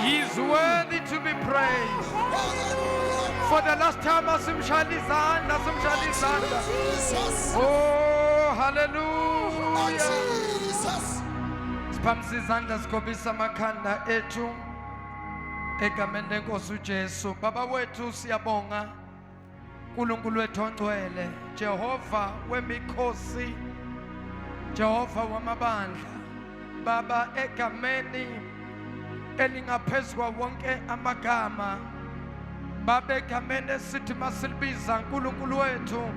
He's worthy to be praised. For the last time, asimshalizana. Oh, hallelujah. Siphamisa izandla sikhombisa amakhanda ethu egameni lenkosi uJesu. Baba wethu siyabonga. uNkulunkulu wethu ongcwele, Jehova wemikhosi, Jehova wamabandla, Baba egameni elingaphezulu wonke amagama, Baba egameni esithi masilibiza uNkulunkulu wethu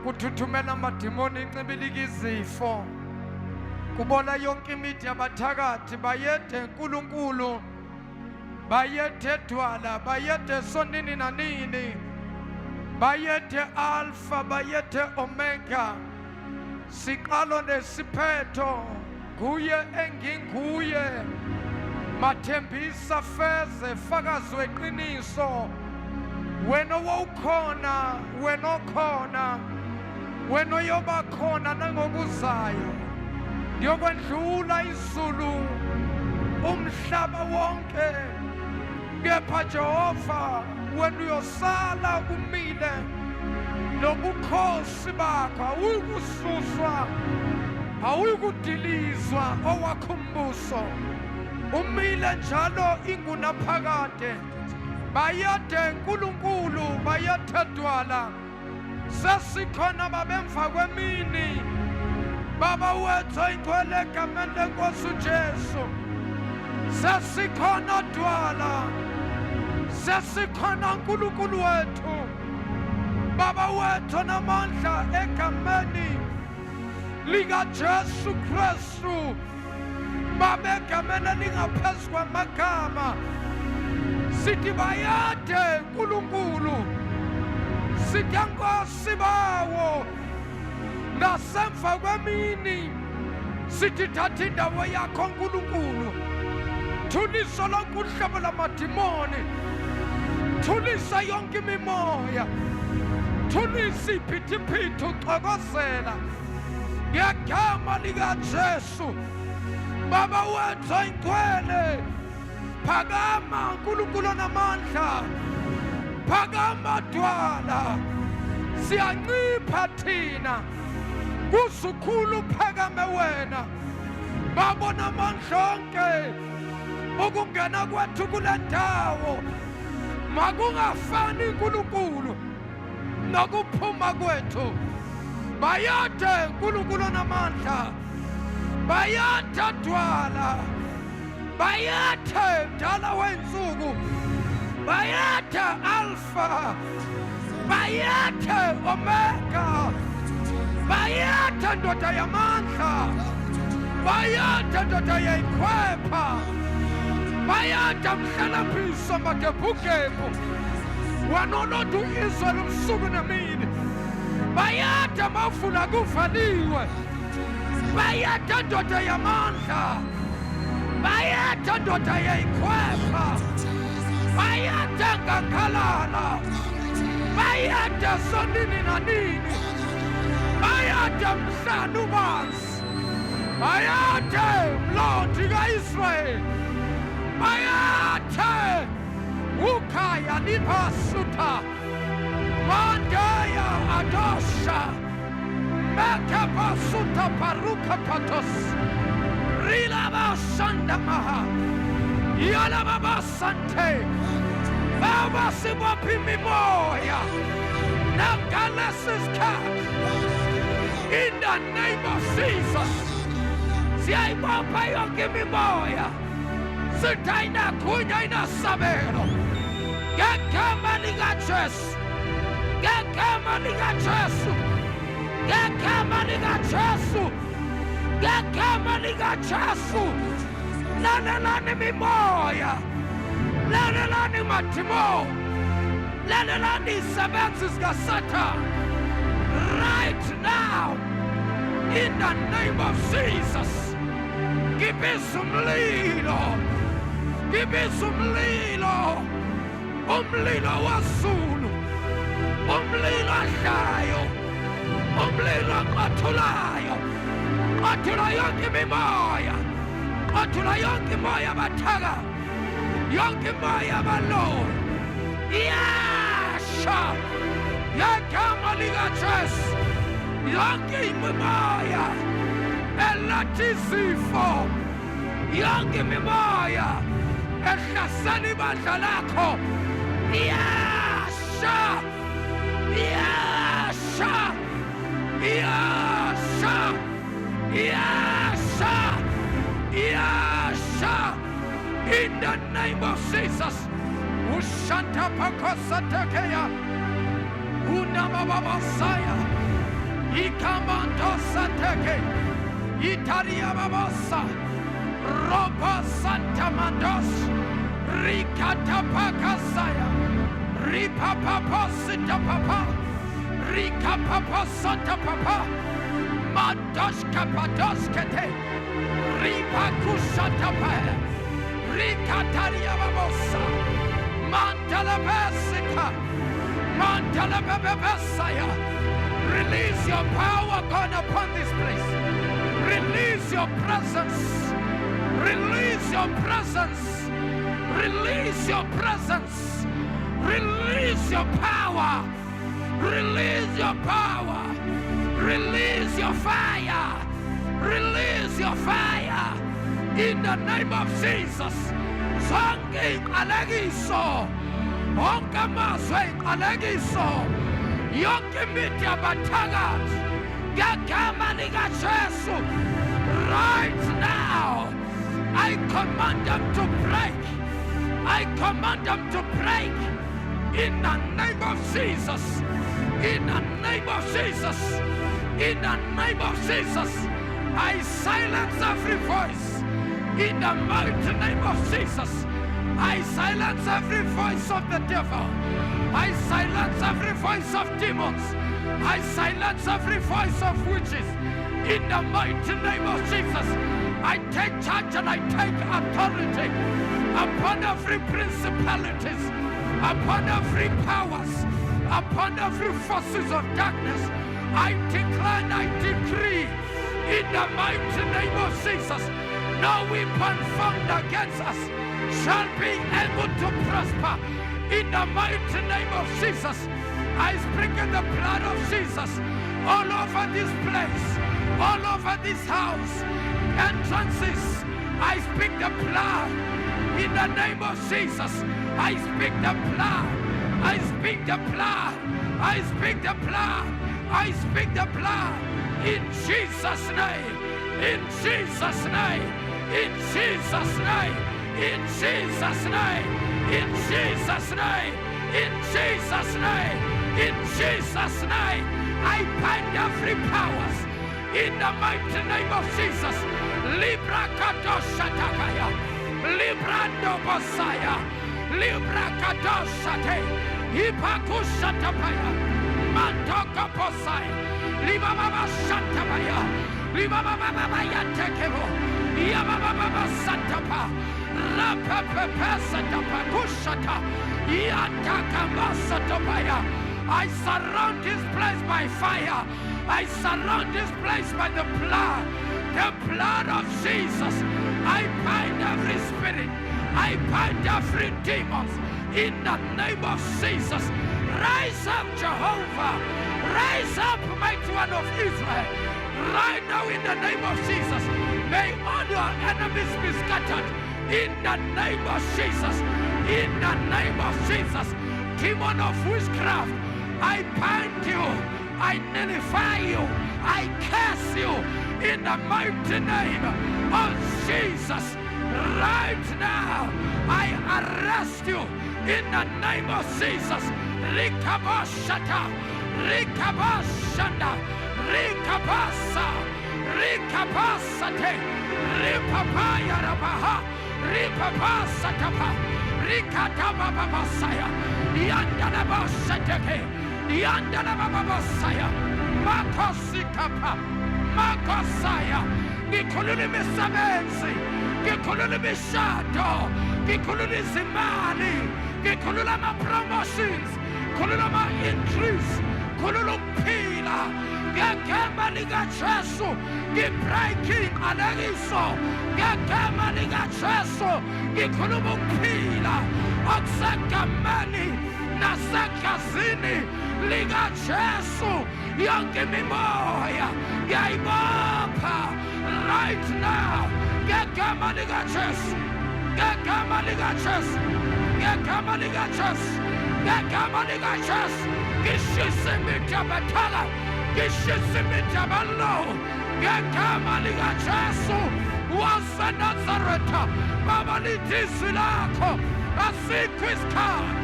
kuthuthumela amadimoni incibilika izifo, kubola yonke imithi yabathakathi, bayede uNkulunkulu, bayede dwala, bayede sonini nanini, bayede alpha, bayede omega, siqalo nesiphetho, nguye enginguye, mathembisa feze, fakazi weqiniso, wena wawukhona, wena okhona, wena yoba khona nangokuzayo, ndiyokwendlula izulu, umhlaba wonke, kepha Jehova, wena uyosala umile, nobukhosi bakho awukususwa, awukudilizwa owakho umbuso, umile njalo ingunaphakade, bayade uNkulunkulu, bayade dwala, sesikhona babemva kwemini, Baba wethu ingcwele egameni lenkosi uJesu, sesikhona dwala, sesikhona uNkulunkulu wethu, Baba wethu namandla egameni likaJesu Kristu, Baba egameni elingaphezu kwamagama, sithi bayade uNkulunkulu, sithi Nkosi bawo, nasemva kwemini, sithi thatha indawo yakho uNkulunkulu, thulisa lonke uhlobo lamadimoni, thulisa yonke imimoya, thulisa iphithiphithi uxokozela, ngegama likaJesu, Baba wethu oyingcwele, phakama uNkulunkulu namandla, phakama dwala, siyancipha thina, kusukhulu phakame wena, babona amandla onke, ukungena kwethu kule ndawo, makungafani uNkulunkulu nokuphuma kwethu, bayade uNkulunkulu namandla, bayade dwala, bayade mdala wensuku, bayade alpha, bayade omega, bayade ndoda yamandla, bayade ndoda yayikhwepha, bayade mhlalaphiso magebhugebhu, wanolodwa u-Israyeli ubusuku nemini, bayade mavula kuvaliwe, bayade ndoda yamandla, bayade ndoda yayikhwepha, bayade ngakhalala, bayade sonini nanini, bayade mhlana ubanzi, bayade mlondi ka-Israyeli, bayade ukhaya liphasuta, mandaya adosha, meke pasuta paruka patos, rila basanda maha, yala baba sante, baba siwapi mimoya, nagalesis cat, in the name of Jesus, siaiwapa yoke mimoya, sitaina kunya ina sabero, gagama ligaches, gagama ligachesu, gagama ligachesu, gagama ligachesu, lalelani mimoya, lalelani matimo, lalelani sabensis gasata, right now, in the name of Jesus, give me some lilo, give me some lilo, umlilo wasulu, umlilo shayo, umlilo qathulayo, qathula yonke imimoya, qathula yonke imoya bathaka, yonke imoya abaloli iyasha ngegama likaJesu. Yonke imimoya elathi izifo, yonke imimoya ehlasela ibandla lakho iyasha, iyasha, iyasha, iyasha, iyasha. In the name of Jesus. Ushanta pakosa tekeya, unamababasaya, ikamando sateke, itaria babosa, roba santa mandos, rikata pakasaya, ripapaposita papa, rikapaposata papa, mandos kapadoskete, ripakusata pa, rikataria babosa, mantala besika, mantala bebesaya. Release your power, God, upon this place. Release your presence. Release your presence. Release your presence. Release your power. Release your power. Release your fire. Release your fire. In the name of Jesus. Sanging alegiso. Onkamaswing alegiso. Yonke mithi abathakathi ngegama likaJesu, right now I command them to break. I command them to break in the name of Jesus. In the name of Jesus. In the name of Jesus. I silence every voice in the mighty name of Jesus. I silence every voice of the devil. I silence every voice of demons. I silence every voice of witches. In the mighty name of Jesus, I take charge and I take authority upon every principalities, upon every powers, upon every forces of darkness. I declare and I decree in the mighty name of Jesus, no weapon formed against us shall be able to prosper. In the mighty name of Jesus, I sprinkle the blood of Jesus all over this place, all over this house, entrances. I speak the blood in the name of Jesus. I speak the blood. I speak the blood. I speak the blood. I speak the blood in Jesus' name. In Jesus' name. In Jesus' name. In Jesus' name. In Jesus' name. In Jesus' name. In Jesus' name. I bind every powers in the mighty name of Jesus. Libra kadosha takaya. Librando bosaya. Libra kadosha te. Hipakusha tapaya. Mantoka posaya. Libaba shantabaya. Libaba baba yatekebo. Yababa santapa. Rapepepe santapa kushata. Yataka masatopaya. I surround this place by fire. I surround this place by the blood of Jesus. I bind every spirit. I bind every demon in the name of Jesus. Rise up, Jehovah. Rise up, mighty one of Israel. Right now in the name of Jesus. May all your enemies be scattered in the name of Jesus. In the name of Jesus. Demon of witchcraft, I bind you, I nullify you, I curse you in the mighty name of Jesus. Right now, I arrest you in the name of Jesus. Rikabashata, Rikabashanda, Rikabasa, Rikabasate, Ripapaya Rabaha, Ripapasatapa, Rikatababasaya, Yandanabasateke. Yandana Baba Messiah, Makosikapa, Makosaya, Gikuluni Misamensi, Gikuluni Mishato, Gikuluni Zimani, Gikulama promotions, Kulama increase, Kululu Pila, ngegama likaJesu ngi-breaking alekiso, ngegama likaJesu ngikhuluma ukuphila okusegameni nasegazini likaJesu. Yonke imimoya ngiyayibopha right now ngegama likaJesu, ngegama likaJesu, ngegama likaJesu, ngegama likaJesu. Ngishisa imithi abathaka, ngishisa imithi abalowo ngegama likaJesu waseNazaretha. Baba, lithi izwi lakho asikho isikhathi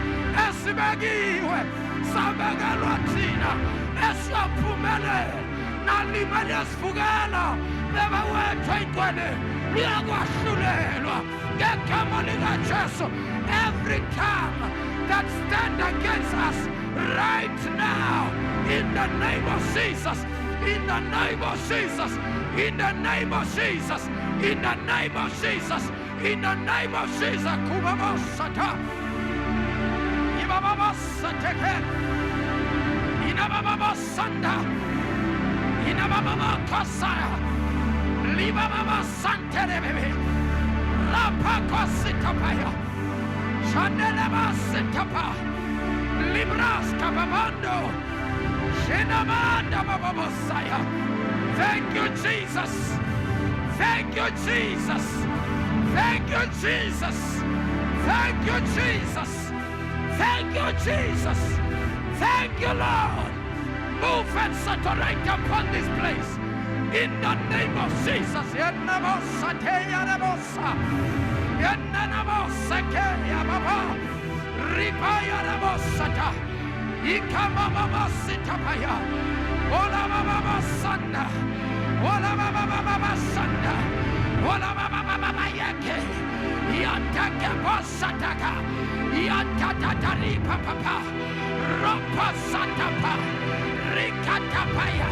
esibekiwe sabekelwa thina esiyaphumelela nalimele esivukela beba wethu ey'nkweni liyakwahlulelwa ngegama likaJesu. Every tongue that stand against us right now, in the name of Jesus, in the name of Jesus, in the name of Jesus, in the name of Jesus, in the name of Jesus. Kubabasata, Ibababasateke, Inababasanda, Inababakasaya, Libababasantebe, Lapakositapaya, Chandelabasitapa, Libraska Babando, Shenamanda Bababosaya. Thank you, Jesus. Thank you, Jesus. Thank you, Jesus. Thank you, Jesus. Thank you, Jesus. Thank you, Lord. Move and saturate upon this place. In the name of Jesus. Ripaya Rabosata, Ikamama Sitapaya, Ola Baba Sanda, Ola Baba Sanda, Ola Baba Yake, Yantaka Bosataka, Yantatari Papa, Ropa Satapa, Rikatapaya,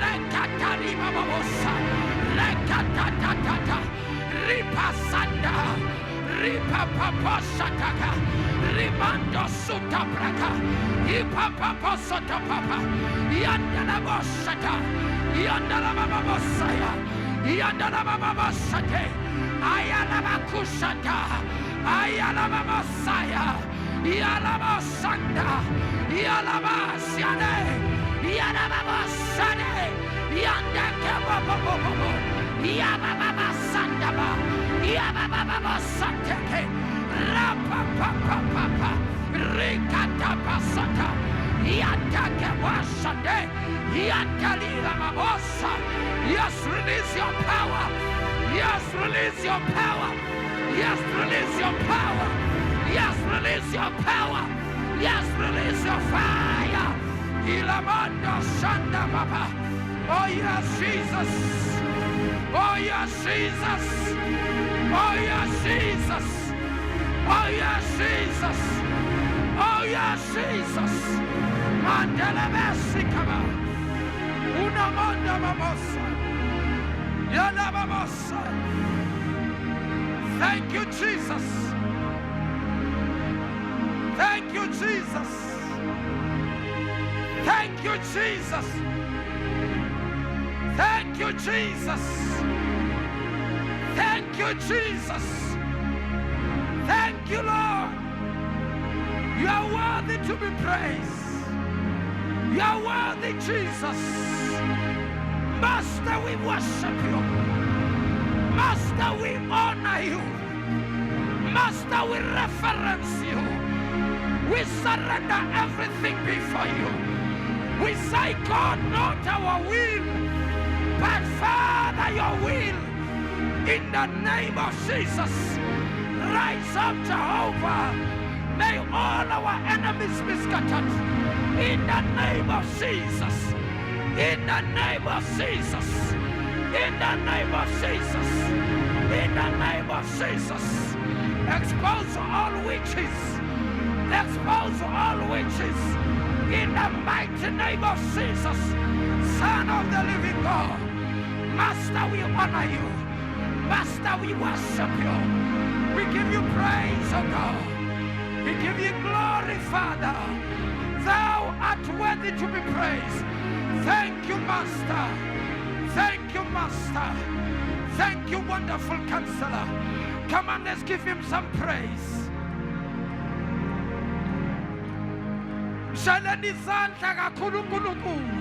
Rekatari Babosa, Rekatatata, Ripa Sanda. Ripa Papa Sataka, Rimando Sutabraka, Ipapa Sota Papa, Yandana Bosata, Yandana Babosaya, Yandana Babosate, Ayalama Kusata, Ayalama Messiah, Yalama Sanda, Yalama Siane, Yalama Sane, Yandaka Babo, Yababa Sandaba. Yababa Santeke, Rapa Papa, Rikata Basata, Yantaka Wasade, Yantalila Mabosa. Yes, release your power. Yes, release your power. Yes, release your power. Yes, release your power. Yes, release your fire. Ilamanda Shanda Baba. Oh, yes, Jesus. Oh, yes, Jesus. Oh, yes, Jesus. Oh, yes, Jesus. Oh, yes, Jesus. Mandela Mesikaba. Una Manda Babosa. Yana Babosa. Thank you, Jesus. Thank you, Jesus. Thank you, Jesus. Thank you, Jesus. Thank you, Jesus. Thank you, Lord. You are worthy to be praised. You are worthy, Jesus. Master, we worship you. Master, we honor you. Master, we reverence you. We surrender everything before you. We say, God, not our will, but Father, your will. In the name of Jesus, rise up, Jehovah. May all our enemies be scattered. In the name of Jesus. In the name of Jesus. In the name of Jesus. In the name of Jesus. Expose all witches. Expose all witches. In the mighty name of Jesus, Son of the living God. Master, we honor you. Master, we worship you. We give you praise, O God. We give you glory, Father. Thou art worthy to be praised. Thank you, Master. Thank you, Master. Thank you, wonderful Counselor. Come on, let's give him some praise. Shalani izandla kakhulu uNkulunkulu.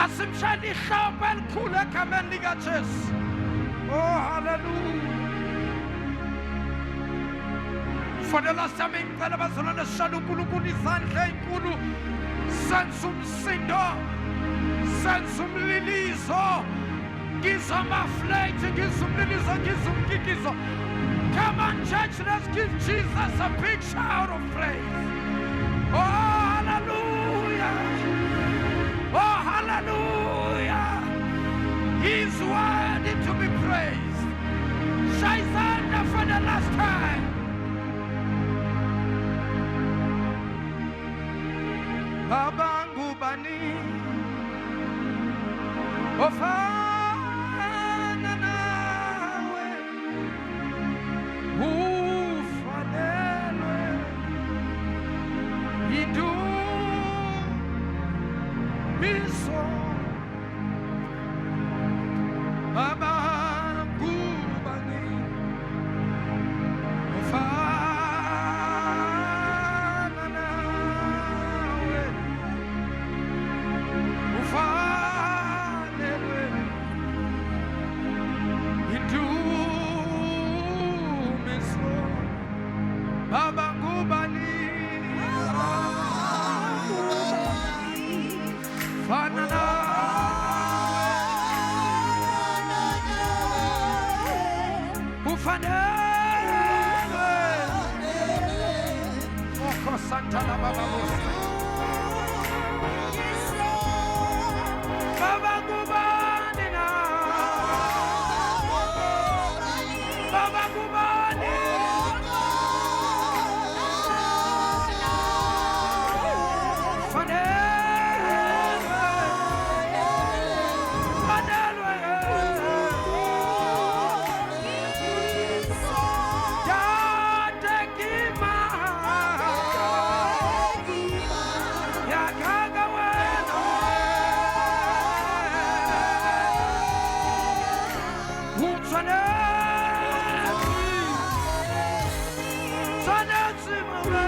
Asimshayele ihlombe elikhulu egameni likaJesu. Oh, hallelujah. For the last time ngicela bazalwane sishayele uNkulunkulu izandla ezinkulu. Senza umsindo. Senza umliliso. Ngizwa amaflate, ngizwa umliliso, ngizwa umgigizo. Come on, church, let's give Jesus a big shout of praise. Oh, hallelujah. Oh, hallelujah. He's worthy to be praised. Shaizanda for the last time. Abangu bani. Ofana nawe. Ufanelwe. Idu miso. Abangu bani. Ofana nawe. Ufanelwe. Idu miso. Abangu bani. Fana nawe. Ufanelwe. Oko Santana Baba Musa. Baba Gubani na. Baba Gubani. Fanelwe. Fanelwe. Yatekima. Yakaga wena. Utsanetsi. Tsanetsi mwe.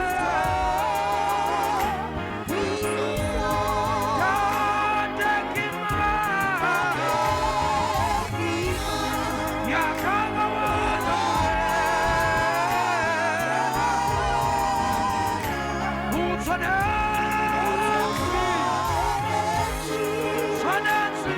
Yatekima. Yakaga wena. Utsanetsi. Tsanetsi.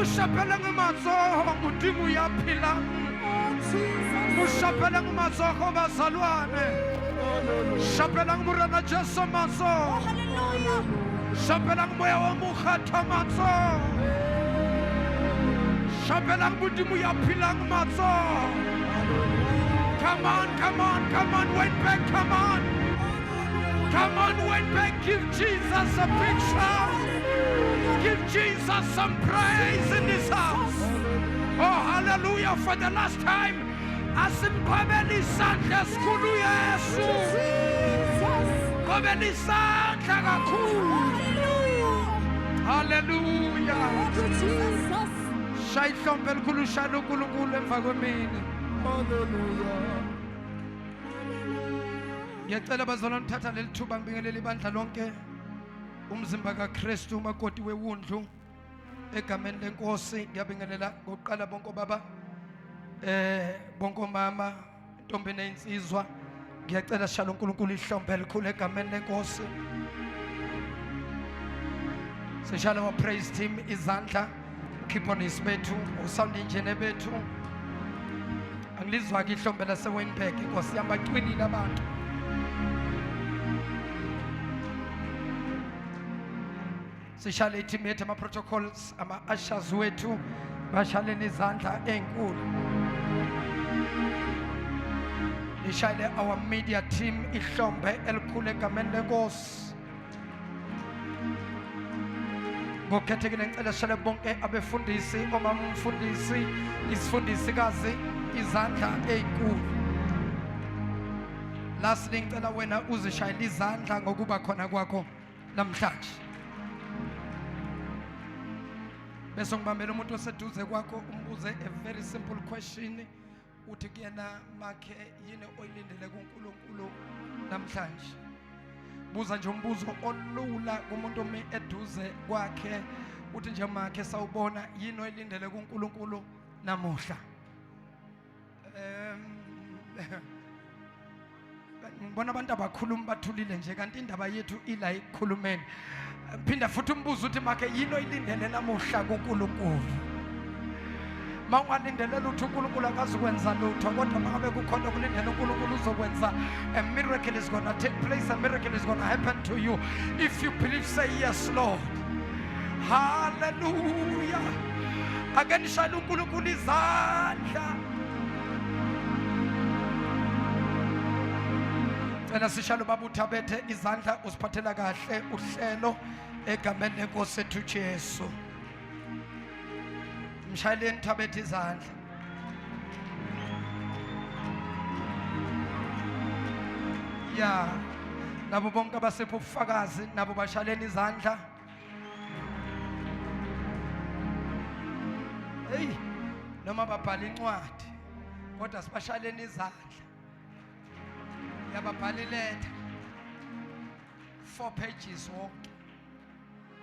Mushapela ngamazoho mudimu yaphila. Mushapela ngamazoho bazalwane. Shapela ngurana Jesu mazo. Hallelujah. Shapela moya wa mukhatha mazo. Shapela mudimu yaphila mazo. Come on, come on, come on, wait back, come on. Come on, wait back, give Jesus a big shout. Give Jesus some praise in this house. Oh, hallelujah, for the last time. Asimbabeli sandla sikhulu Yesu. Ngobeli sandla kakhulu. Hallelujah. Shayihlombe likhulu shalo uNkulunkulu emva kwemini. Hallelujah. Ngiyacela bazalwane uthatha leli thuba ngibingelele ibandla lonke umzimba kaKristu umakoti wewundlu egameni lenkosi. Ngiyabingelela ngokuqala bonke obaba bonke omama intombi nezinsizwa. Ngiyacela shalom uNkulunkulu ihlombe elikhulu egameni lenkosi. Sishala wa praise team izandla keep on his bethu usound engineer bethu. Angilizwa ke ihlombe lase Wynberg inkosi yamaqinile abantu. Sishale iteam yethu ama protocols ama ushers wethu bashale nezandla enkulu. Ishale our media team ihlombe elikhulu egameni lenkosi. Ngokukhethekile ngicela shale bonke abefundisi omama umfundisi isifundisikazi izandla ezinkulu. Lastly ngicela wena uzishayile izandla ngokuba khona kwakho namhlanje. Bese ngibambela umuntu oseduze kwakho umbuze a very simple question uthi kuyena makhe yini oyilindele kuNkulunkulu namhlanje. Buza nje umbuzo olula kumuntu omi eduze kwakhe uthi nje makhe sawubona yini oyilindele kuNkulunkulu namuhla. Ngibona abantu abakhuluma bathulile nje kanti indaba yethu ila ikhulumeni. Phinda futhi umbuzo uthi makhe yini oyilindele namuhla kuNkulunkulu. Mawungalindele lutho uNkulunkulu akazukwenza lutho kodwa mangabe kukhona ukulindela uNkulunkulu uzokwenza. A miracle is going to take place, a miracle is going to happen to you if you believe. Say yes Lord. Hallelujah. Akanishayela uNkulunkulu izandla. Cela sishalo baba uthabethe izandla usiphathela kahle uhlelo egameni lenkosi ethu Jesu. Mshayeleni thabethe izandla. Ya nabo bonke abasepho ubufakazi nabo bashaleni izandla. Hey noma babhala incwadi kodwa sibashaleni izandla. Yababhala iletter 4 pages wonke.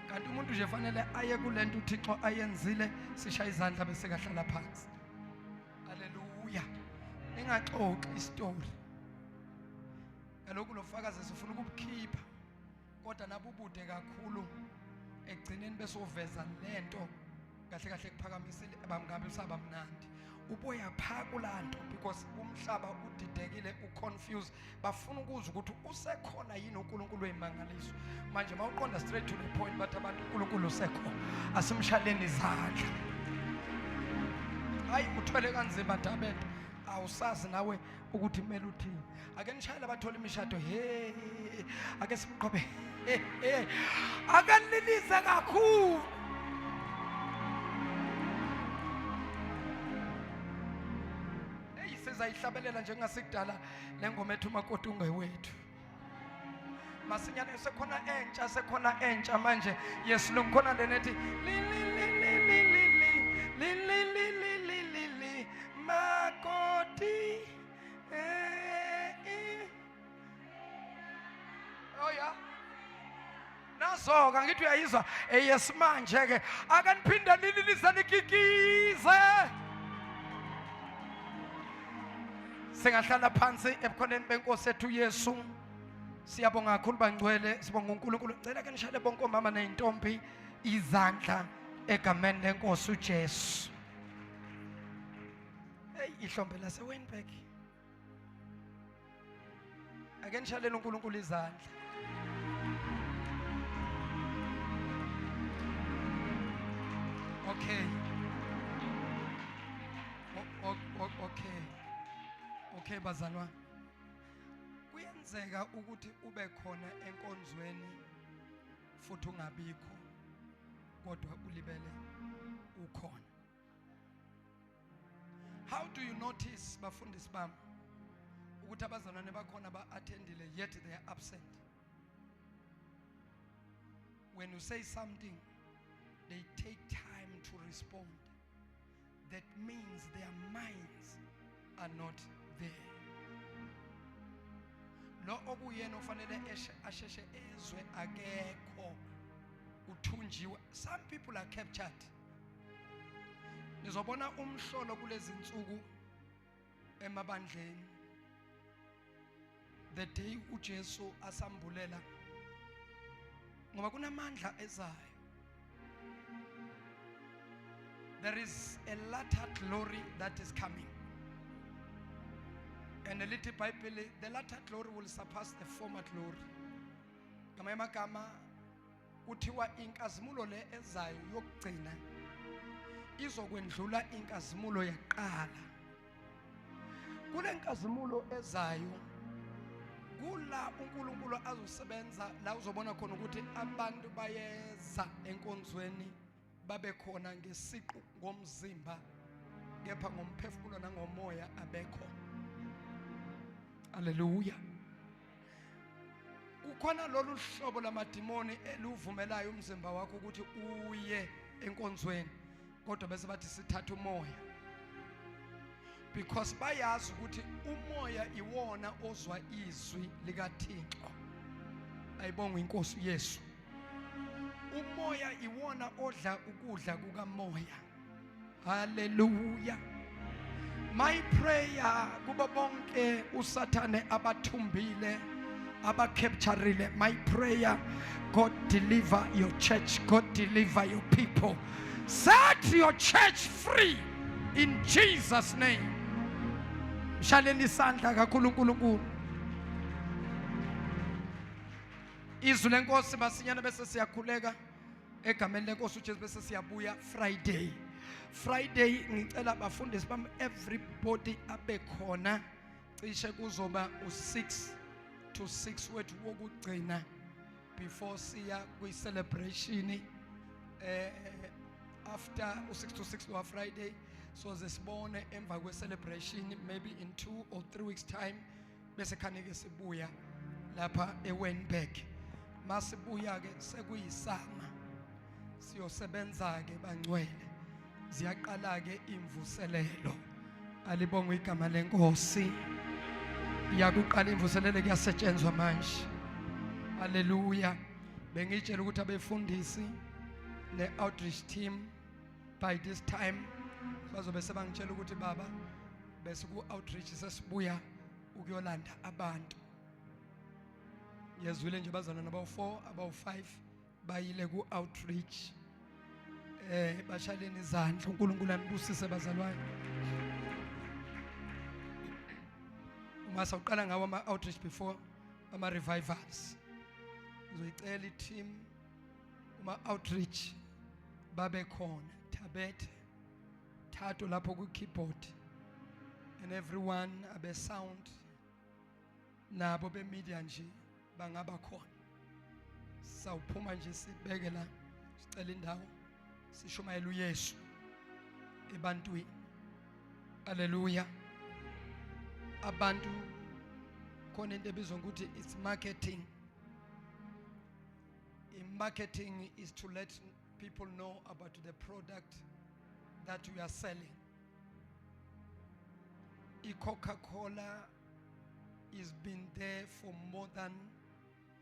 Kanti umuntu nje fanele aye kulento uThixo ayenzile sishaya izandla bese kahlala phansi. Haleluya. Ningaxoxi istory. Kaloku lofakazi sifuna ukubukhipha kodwa nabubude kakhulu egcineni bese uveza lento kahle kahle kuphakamisile abamngabe sabamnandi. Uboya phakulanto because umhlaba udidekile uconfused bafuna ukuzwa ukuthi usekhona yini uNkulunkulu wemangaliso. Manje mawuqonda straight to the point bathi abantu uNkulunkulu usekhona asimshaleni izandla. Hayi uthwele kanzima Dabethe awusazi nawe ukuthi kumele uthini. Ake nishayela abathola imishado hey ake simqobe akanililize kakhulu. Sizayihlabelela njengasikudala lengoma ethu makoti ungewethu. Masinyane sekhona entsha manje yesilungu khona lenethi makoti oh ya nasoka ngithi uyayizwa eyesimanje ke akaniphinda lililise likikize. Singahlala phansi ebukhoneni benkosi ethu Yesu. Siyabonga kakhulu bangcwele sibonga uNkulunkulu. Ngicela ke nishale bonke omama nezintombi izandla egameni lenkosi uJesu. Hey, ihlombe lase Wynberg. Ake nishalele uNkulunkulu izandla. Okay. Okay bazalwane. Kuyenzeka ukuthi ube khona enkonzweni futhi ungabikho kodwa ulibele ukhona. How do you notice bafundisi bami ukuthi abazalwane bakhona ba-attendile yet they are absent? When you say something, they take time to respond. That means their minds are not there. Lo okuyena ofanele asheshe ezwe akekho uthunjiwe. Some people are captured. Nizobona umhlolo kulezi insuku emabandleni. The day uJesu asambulela ngoba kunamandla ezayo. There is a latter glory that is coming. And a little Bible, the latter glory will surpass the former glory. Kama emagama kuthiwa inkazimulo le ezayo yokugcina izokwendlula inkazimulo yaqala. Kule nkazimulo ezayo kula uNkulunkulu azosebenza la uzobona khona ukuthi abantu bayeza enkonzweni babe khona ngesiqu ngomzimba kepha ngomphefumulo nangomoya abekho. Hallelujah. Kukhona lolu hlobo lamadimoni eluvumelayo umzimba wakho ukuthi uye enkonzweni kodwa bese bathi sithatha umoya, because bayazi ukuthi umoya iwona ozwa izwi likaThixo. Ayibonga inkosi uYesu. Umoya iwona odla ukudla kukamoya. Hallelujah. My prayer kubo bonke usathane abathumbile abacapturile, my prayer, God deliver your church, God deliver your people, set your church free in Jesus name. Mshaleni isandla kakhulu uNkulunkulu. Izwi lenkosi basinyana bese siyakhuleka egameni lenkosi uJesu bese siyabuya Friday. Friday ngicela bafundisi bami everybody abe khona cishe kuzoba u6 to 6 wethu wokugcina before siya kwi celebration after u6 to 6 wa Friday, so zesibone emva kwe celebration maybe in 2 or 3 weeks time bese khanike sibuya lapha eWynberg. Masibuya ke sekuyisama siyosebenza ke bangcwele, ziyaqala ke imvuselelo. Alibonga igama lenkosi. Iyakuqala imvuselelo kuyasetshenzwa manje. Hallelujah. Bengitshela ukuthi abefundisi ne outreach team by this time bazobe sebangitshela ukuthi baba bese ku outreach sesibuya ukuyolanda abantu. Yazwile nje bazana naba 4 aba 5 bayile ku outreach. Bashaleni izandla uNkulunkulu anibusise bazalwane. Uma sawuqala ngawo ama outreach before ama revivals, ngizoyicela i-team uma outreach babe khona Thabethe Thato lapho ku keyboard, and everyone abe sound nabo be media nje bangaba khona. Sawuphuma nje sibeke la sicela indawo sishumayela uYesu ebantwini. Hallelujah. Abantu khona into ebizwa ukuthi it's marketing. Marketing is to let people know about the product that you are selling. Coca-Cola has been there for more than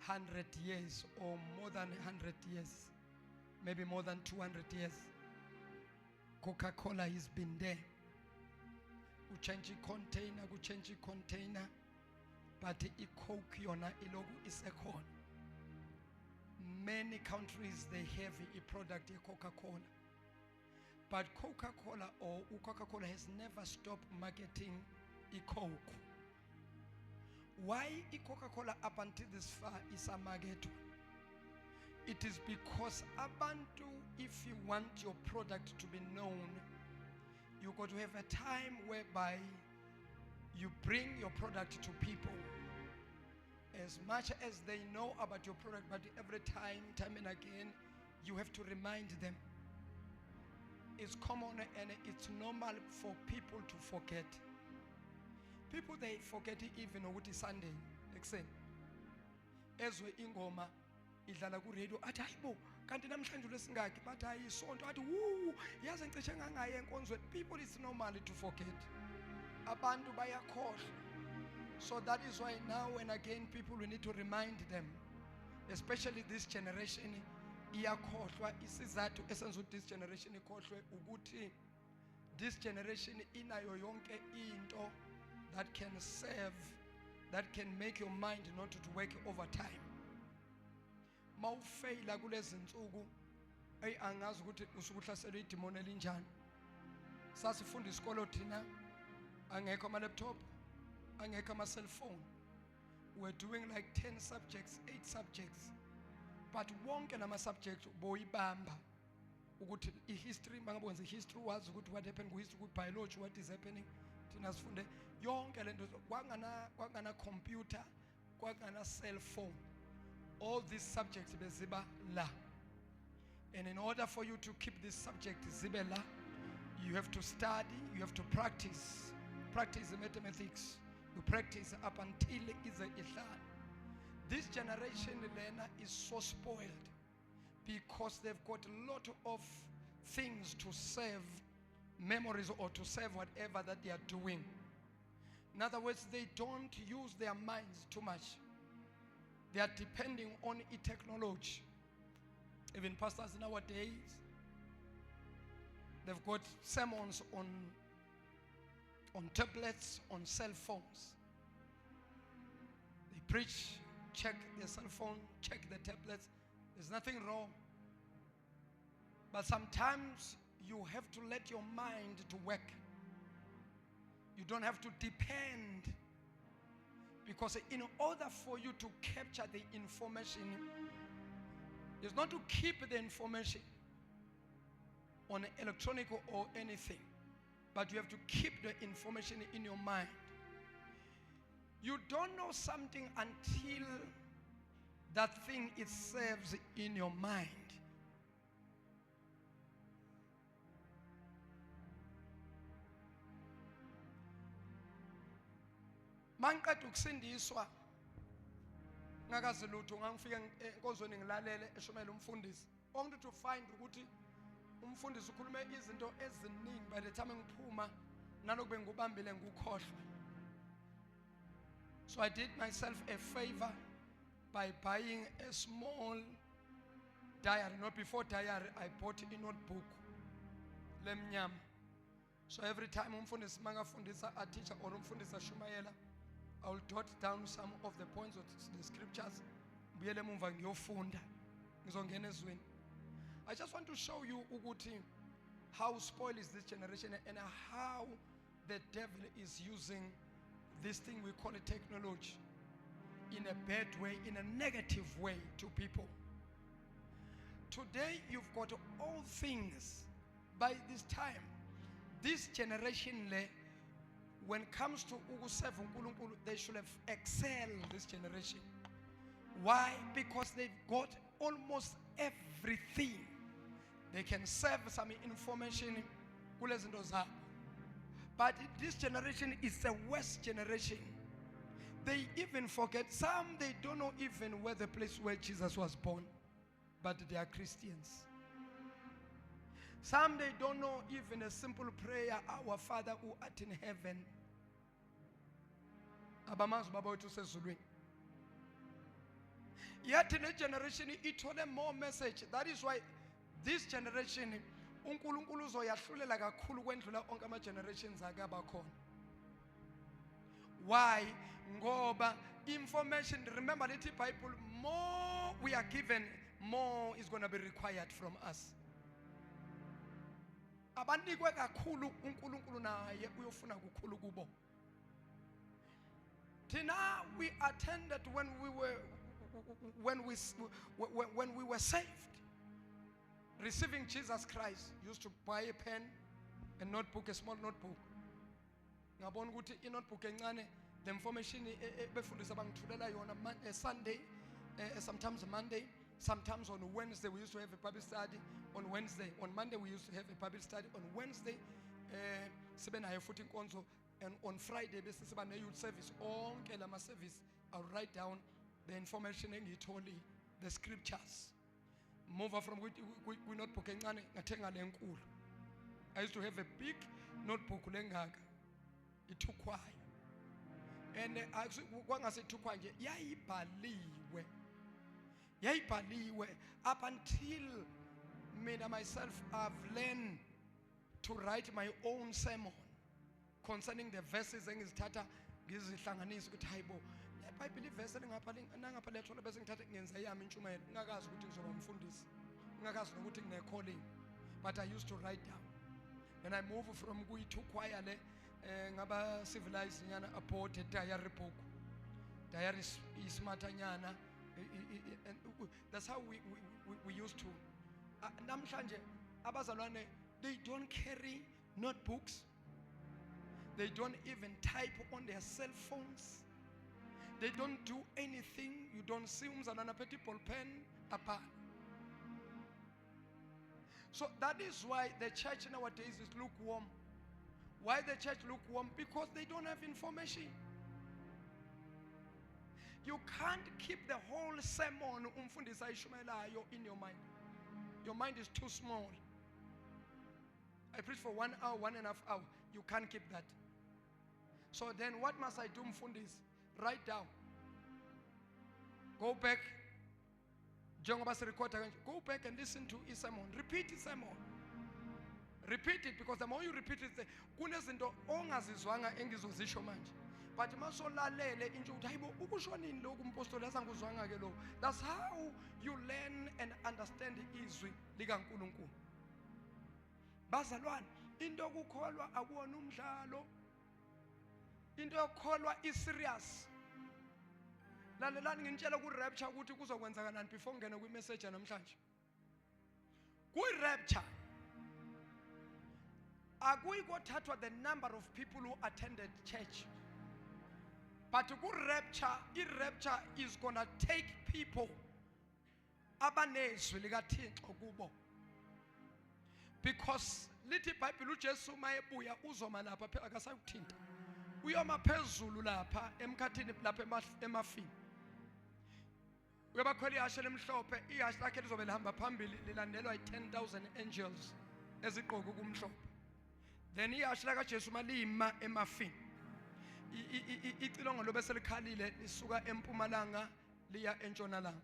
100 years or more than 100 years, maybe more than 200 years. Coca-Cola has been there. You change container, but i-Coke yona iloku isekhona. Many countries they have a product Coca-Cola. But Coca-Cola or Coca-Cola has never stopped marketing Coke. Why Coca-Cola up until this far is a market? It is because abantu, if you want your product to be known, you got to have a time whereby you bring your product to people as much as they know about your product, but every time and again, you have to remind them. It's common and it's normal for people to forget. People, they forget even ukuthi Sunday ekuseni ezwe ingoma idlala ku radio athi hayibo kanti namhlanje lesingaki bathi hayi isonto athi yazi ngicishe ngangaye enkonzweni. People, it's normal to forget. Abantu bayakhohlwa. So that is why now and again people, we need to remind them, especially this generation iyakhohlwa. Isizathu esenza ukuthi this generation ikhohlwe ukuthi this generation inayo yonke into that can serve, that can make your mind not to work overtime. Mawufeyila kulezi nsuku angazi ukuthi usukuhlaselwe idemon elinjani. Sasifunda isikolo thina angekho ama laptop, angekho ama cell phone. We're doing like 10 subjects, 8 subjects. But wonke nama subjects boyibamba ukuthi history mangabonza history wazi ukuthi what happened ku history, ku biology what is happening. Thina sifunde yonke lento kwangana computer, kwangana cell phone. All these subjects beziba la. And in order for you to keep this subject zibe la, you have to study, you have to practice the mathematics. You practice up until is a ihlan. This generation learner is so spoiled because they've got a lot of things to save memories or to save whatever that they are doing. In other words, they don't use their minds too much. They are depending on technology. Even pastors nowadays, they've got sermons on tablets, on cell phones. They preach, check their cell phone, check the tablets. There's nothing wrong. But sometimes you have to let your mind to work. You don't have to depend. Because in order for you to capture the information, it's not to keep the information on electronic or anything, but you have to keep the information in your mind. You don't know something until that thing it serves in your mind. Manqeda ukusindiswa ngakazi lutho ngangifika enkonzweni ngilalele eshomela umfundisi. Only to find ukuthi umfundisi ukhulume izinto eziningi by the time ngiphuma nalokube ngubambile ngukhohlwa. So I did myself a favor by buying a small diary. Not before diary, I bought a notebook lemnyama. So every time umfundisi mangafundisa a teacher or umfundisa shumayela, I will jot down some of the points of the scriptures. I just want to show you ukuthi how spoiled is this generation and how the devil is using this thing we call it technology in a bad way, in a negative way to people. Today you've got all things. By this time, this generation, when it comes to ukuserve uNkulunkulu, they should have excelled this generation. Why? Because they've got almost everything. They can serve some information. But this generation is the worst generation. They even forget. Some, they don't know even where the place where Jesus was born. But they are Christians. Some, they don't know even a simple prayer, Our Father who art in heaven. Yet in a generation, it told them more message. That is why this generation, uNkulunkulu uzoyahlulela kakhulu kwendlula onke ama generations akabakhona. Why? Ngoba information, remember the Bible, more we are given, more is going to be required from us. abanikwe kakhulu uNkulunkulu naye uyofuna kukhulu kubo. Tina, we attended when we were saved, receiving Jesus Christ. Used to buy a pen, a notebook, a small notebook. Ngabona ukuthi i-notebook encane, the information befundisa bangithulela yona Sunday, sometimes Monday, sometimes on Wednesday we used to have a Bible study. On Monday we used to have a Bible study. On Wednesday, sibe nayo futhi inkonzo. And on Friday, bese siba ne youth service. Onke lama service, I'll write down the information engiyitholi, the scriptures. Move from we notebook encane ngathenga lenkulu. I used to have a big notebook lengaka ithukwayo. And kwangasethukwa nje yayibhaliwe up until mina myself I've learned to write my own sermon concerning the verses engizithatha ngizihlanganisa ukuthi hayibo iBhayibheli iverse nangapha lethola bese ngithatha ngenza yami intshumayelo ngakazi ukuthi ngizoba umfundisi ngakazi nokuthi ngine calling, but I used to write down. When I moved from kuyithukwaya le ngaba civilized nyana aboard diary book. Diary is matanyana. That's how we used to. Namhlanje abazalwane, they don't carry notebooks. They don't even type on their cell phones. They don't do anything. You don't see umzalwana phethe ball pen apart. So that is why the church nowadays is lukewarm. Why the church lukewarm? Because they don't have information. You can't keep the whole sermon umfundisi ayishumelayo in your mind. Your mind is too small. I preach for 1 hour, 1.5 hours. You can't keep that. So then what must I do, mfundisi? Write down. Go back. Go back and listen to his sermon. Repeat his sermon. Repeat it, because the more you repeat it, kunezinto ongazizwanga engizozisho manje. But masolalele inje uthi hayibo ukusho nini lokhu umpostoli asanguzwanga ke lo. That's how you learn and understand izwi likaNkulunkulu. Bazalwane, into yokukholwa akuwona umdlalo. Into yokukholwa is serious. Lalelani nginitshela ku rapture ukuthi kuzokwenzakalani before ngene kwi message namhlanje. Ku rapture akuyikothathwa the number of people who attended church. But ku rapture, i-rapture is gonna take people abanezwi likaThixo kubo. Because lithi iBhayibheli uJesu mayebuya uzoma lapha phela akasayuthinta. Uyoma phezulu lapha emkhathini lapha emafini. Uyabakhwela ihashe lemhlophe, ihashe lakhe lizobe lihamba phambili lilandelwa yi-10,000 angels ezigqoke kumhlophe. Then ihashe lakaJesu malima emafini. Icilongo lobe selikhalile lisuka empumalanga liya entshonalanga.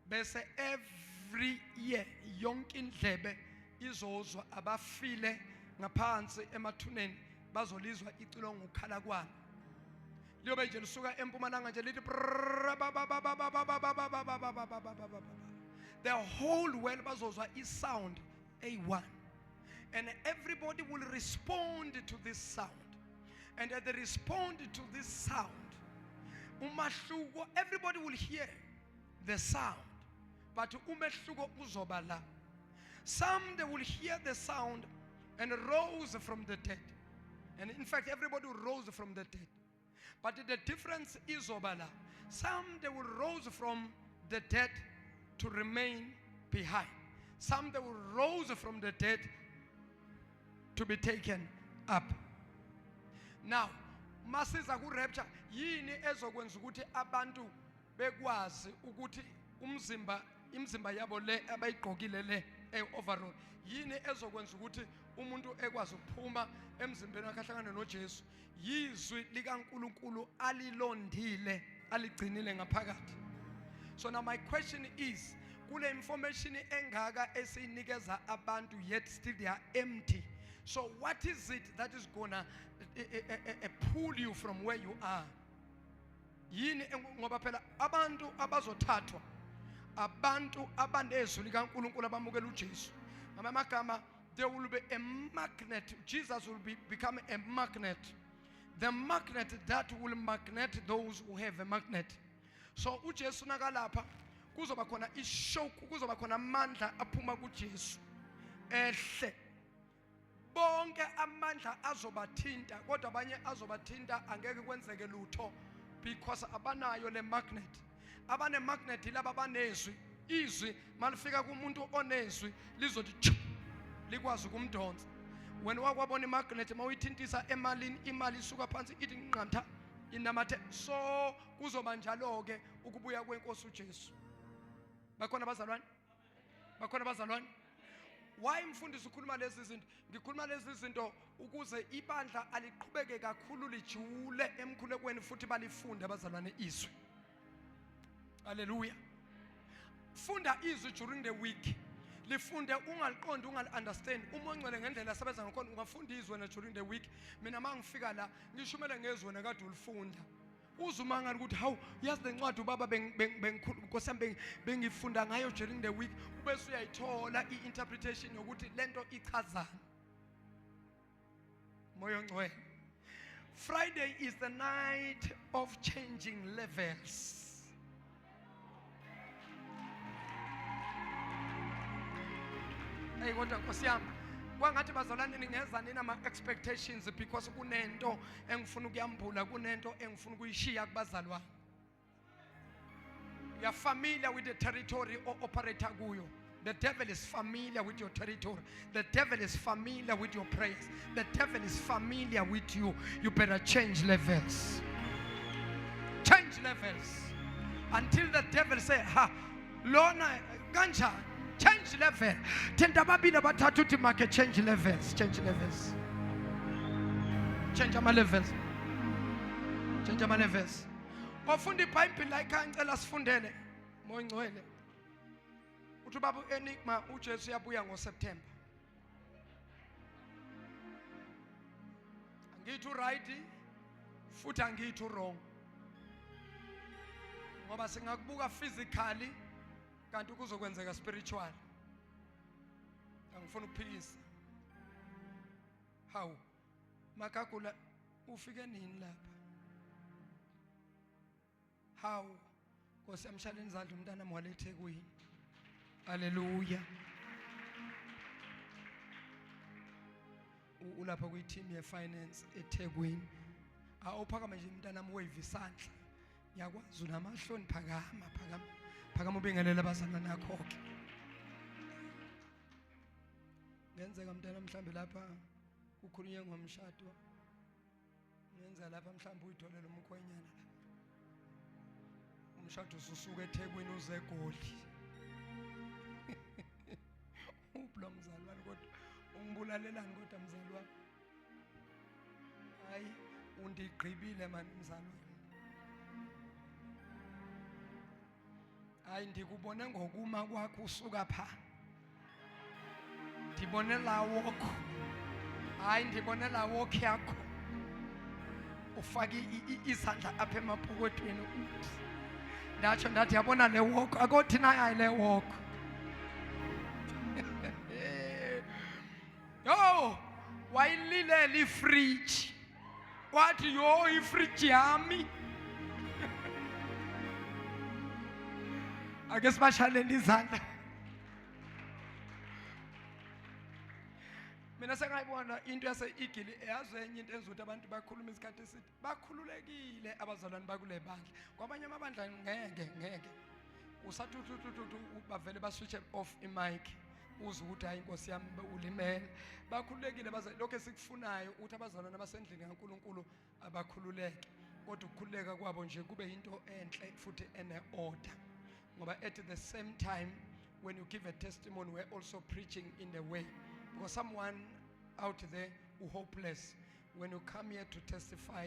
Bese every year yonke indlebe izozwa abafile ngaphansi emathuneni bazolizwa icilongo ukhala kwalo. Liyobe nje lisuka empumalanga nje lithi the whole world bazozwa isound A1, and everybody will respond to this sound. And as they respond to this sound, everybody will hear the sound, but umehluko uzoba la. Some they will hear the sound and rose from the dead, and in fact everybody rose from the dead. But the difference is oba la. Some they will rose from the dead to remain behind. Some they will rose from the dead to be taken up. Now, masiza ku rapture yini ezokwenza ukuthi abantu bekwazi ukuthi imzimba yabo le abayigqokile le overall yini ezokwenza ukuthi umuntu ekwazi ukuphuma emzimbeni wakhe ahlangane noJesu? Yizwi likaNkulunkulu alilondile aligcinile ngaphakathi. So now my question is, kule information engaka esinikeza abantu yet still they are empty. So what is it that is gonna pull you from where you are? Yini ngoba phela abantu abazothathwa abantu abanezwi likaNkulunkulu abamukela uJesu. Ngamagama, there will be a magnet. Jesus will become a magnet. The magnet that will magnet those who have a magnet. So uJesu nakalapha kuzoba khona ishock, kuzoba khona amandla aphuma kuJesu ehle. Bonke amandla azobathinta, kodwa abanye azobathinta angeke kwenzeke lutho because abanayo le magnet. Abane magnet laba banezwi, izwi malifika kumuntu onezwi lizothi likwazi ukumdonsa. When wakwabona imagnet mawuyithintisa emalini, imali isuka phansi ithi nqantha inamathe. So kuzoba njalo ke ukubuya kwenkosi uJesu. Bakhona bazalwane? Bakhona bazalwane? Why mfundisi ukhuluma lezi zinto? Ngikhuluma lezi zinto ukuze ibandla aliqhubeke kakhulu lijule emkhulekweni futhi balifunde abazalwane izwi. Hallelujah. Funda izwi during the week. Lifunde ungaliqondi, ungali-understand. Uma ongcwele ngendlela asebenza ngakhona ungafunda izwi wena during the week. Mina mangifika la ngishumele ngezwi wena kade ulifunda. Uzuma ngani ukuthi hawu yazi lencwadi ubaba Nkosi bengifunda ngayo during the week, ubese uyayithola i-interpretation yokuthi lento ichazana. Moyo ngcwele. Friday is the night of changing levels. Hey kodwa Nkosi yami kwangathi bazalwane ningeza nina ama expectations because kunento engifuna ukuyambula, kunento engifuna ukuyishiya kubazalwane. You are familiar with the territory operator kuyo. The devil is familiar with your territory. The devil is familiar with your prayers. The devil is familiar with you. You better change levels. Change levels. Until the devil say, ha, Lona ganja. Change level. Tenda babila bathathu uthi make change levels. Change levels. Change ama levels. Change ama levels. Ofunda iBhayibheli la ikhaya ngicela sifundele. Moyo ngcwele. Uthi baba Enigma uJesu uyabuya ngoSeptember. Angithi right futhi angithi wrong. Ngoba singakubuka physically kanti kuzokwenzeka spiritual. Angifuna ukuphikisa. How? Makagula ufike nini lapha? How? Nkosi yamshala izandla umntana wami eThekwini. Hallelujah. Ulapha kwi-team ye-finance eThekwini. Awuphakama nje umntana wami wave isandla. Ngiyakwazi unamahloni phakama. Phakama ubingelela abazalwane nakho ke. Ngenzeka mntana mhlambe lapha kukhulunywe ngomshado. Ngenza lapha mhlambe uyitholela umkhwenyana lapha. Umshado ususuka eThekwini uze eGoli. Ubula mzalwane kodwa ungibulalelani kodwa mzalwane. Hayi undigqibile manje mzalwane. Hayi ndikubone ngokuma kwakho usuka pha. Ndibone la walk. Hayi ndibone la walk yakho. Ufaki izandla apha emapokotweni uthi. Ndathi yabona le walk akothi nayi le walk. Yo, wayilile li fridge. Wathi yo ifridge yami. Ake sibashalele izandla. Mina sengayibona into yase-Igili eyazi enye into enzuthi abantu bakhuluma isikhathi esithi bakhululekile abazalwane bakule bandla. Kwabanye amabandla ngeke. Usathi bavele baswitch off imic. Uze ukuthi hayi Nkosi yami ulimele. Bakhululekile lokho esikufunayo ukuthi abazalwane abasendlini kaNkulunkulu abakhululeke. Kodwa ukukhululeka kwabo nje kube into enhle futhi ene order. At the same time, when you give a testimony, we're also preaching in the way. Because someone out there who hopeless, when you come here to testify,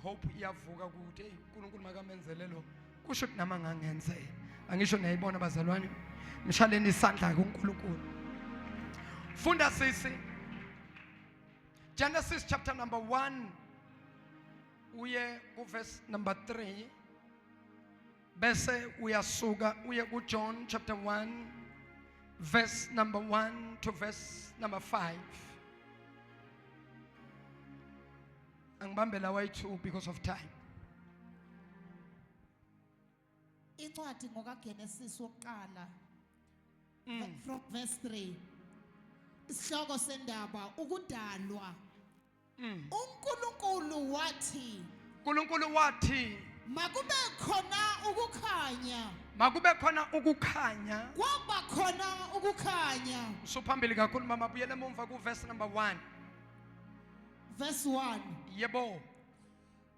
hope iyavuka ukuthi uNkulunkulu makamenzele lo kusho ukuthi nama ngangenzela. Angisho niyayibona bazalwane, mshaleni isandla kuNkulunkulu. Funda sisi Genesis chapter number 1 uye ku verse number 3. Bese uyasuka uye ku John chapter 1 verse number 1 to verse number 5. Angibambe la way-2 because of time. Incwadi ngokaGenesis wokuqala from verse 3. Isihloko sendaba ukudalwa. uNkulunkulu wathi uNkulunkulu wathi makube khona ukukhanya. makube khona ukukhanya. Kwaba khona ukukhanya. Usuphambili kakhulu mama, buyele emumva ku verse number 1. Verse 1. Yebo.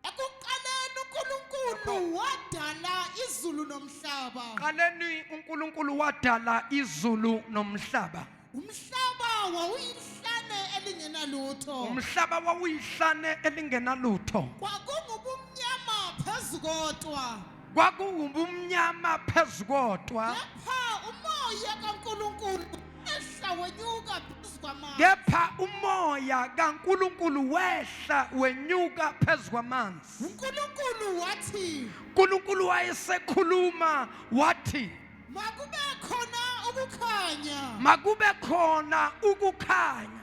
Ekuqaleni uNkulunkulu wadala izulu nomhlaba. Qaleni uNkulunkulu wadala izulu nomhlaba. Umhlaba wawuyihlane elingenalutho. Umhlaba wawuyihlane elingenalutho. Kwakungubumnyama phezukodwa. Kwakungubumnyama phezukodwa. Kepha umoya kaNkulunkulu ehla wenyuka phezu kwamanzi. Kepha umoya kaNkulunkulu wehla wenyuka phezu kwamanzi. uNkulunkulu wathi uNkulunkulu wayesekhuluma wathi makube khona ukukhanya. makube khona ukukhanya.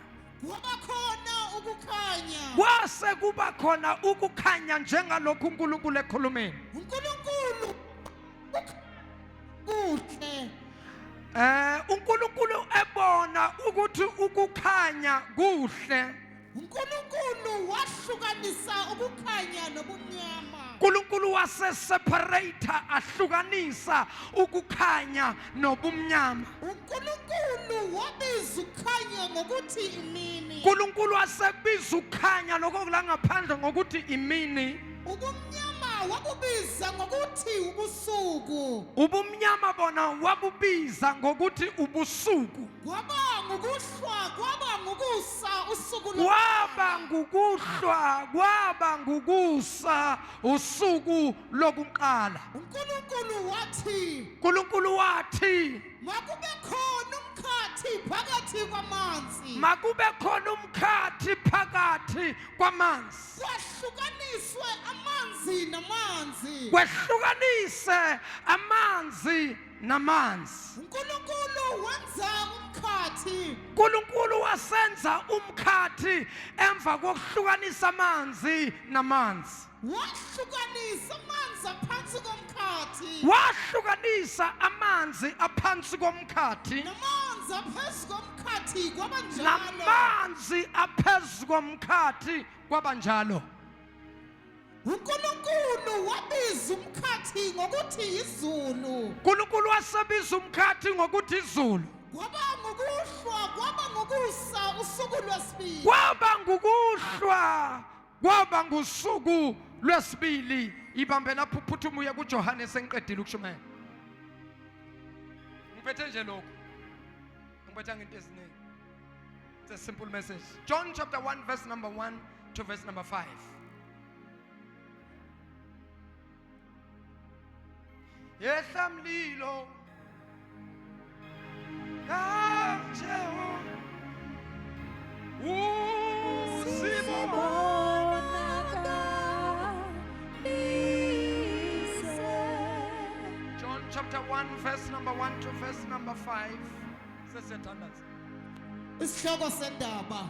Kwaba khona ukukhanya. Kwase kuba khona ukukhanya njengalokhu uNkulunkulu ekhulumeni. uNkulunkulu kuhle. uNkulunkulu ebona ukuthi ukukhanya kuhle. uNkulunkulu wahlukanisa ukukhanya nobumnyama. uNkulunkulu wase-separator, ahlukanisa ukukhanya nobumnyama. uNkulunkulu wabiza ukukhanya ngokuthi imini. uNkulunkulu wasebiza ukukhanya lokho la ngaphandle ngokuthi imini. Ubumnyama wabubiza ngokuthi ubusuku. Ubumnyama bona wabubiza ngokuthi ubusuku. Kwaba ngukuhlwa kwaba ngukusa usuku Kwaba ngukuhlwa kwaba ngukusa usuku lokuqala. uNkulunkulu wathi uNkulunkulu wathi makube khona umkhathi phakathi kwamanzi. makube khona umkhathi phakathi kwamanzi. Kwahlukaniswe amanzi namanzi. Kwehlukanise amanzi namanzi. uNkulunkulu wenza umkhathi. uNkulunkulu wasenza umkhathi emva kokuhlukanisa amanzi namanzi. Wahlukanisa amanzi aphansi komkhathi. Wahlukanisa amanzi aphansi komkhathi Namanzi aphezu komkhathi kwaba njalo. namanzi aphezu komkhathi kwaba njalo. uNkulunkulu wabiza umkhathi ngokuthi izulu. uNkulunkulu wasebiza umkhathi ngokuthi izulu. Kwaba ngukuhlwa kwaba ngukusa usuku lwesibili. Kwaba ngukuhlwa kwaba ngusuku lwesibili. Ibambe lapho uphuthuma uye kuJohane sengiqedile ukushumayela. Ngiphethe nje lokho. Ngiphethe ngento eziningi. It's a simple message. John chapter 1 verse number 1 to verse number 5. Yehla mlilo kanjewo John chapter 1 verse number 1 to verse number 5. Sesiyathandaza. Isihloko sendaba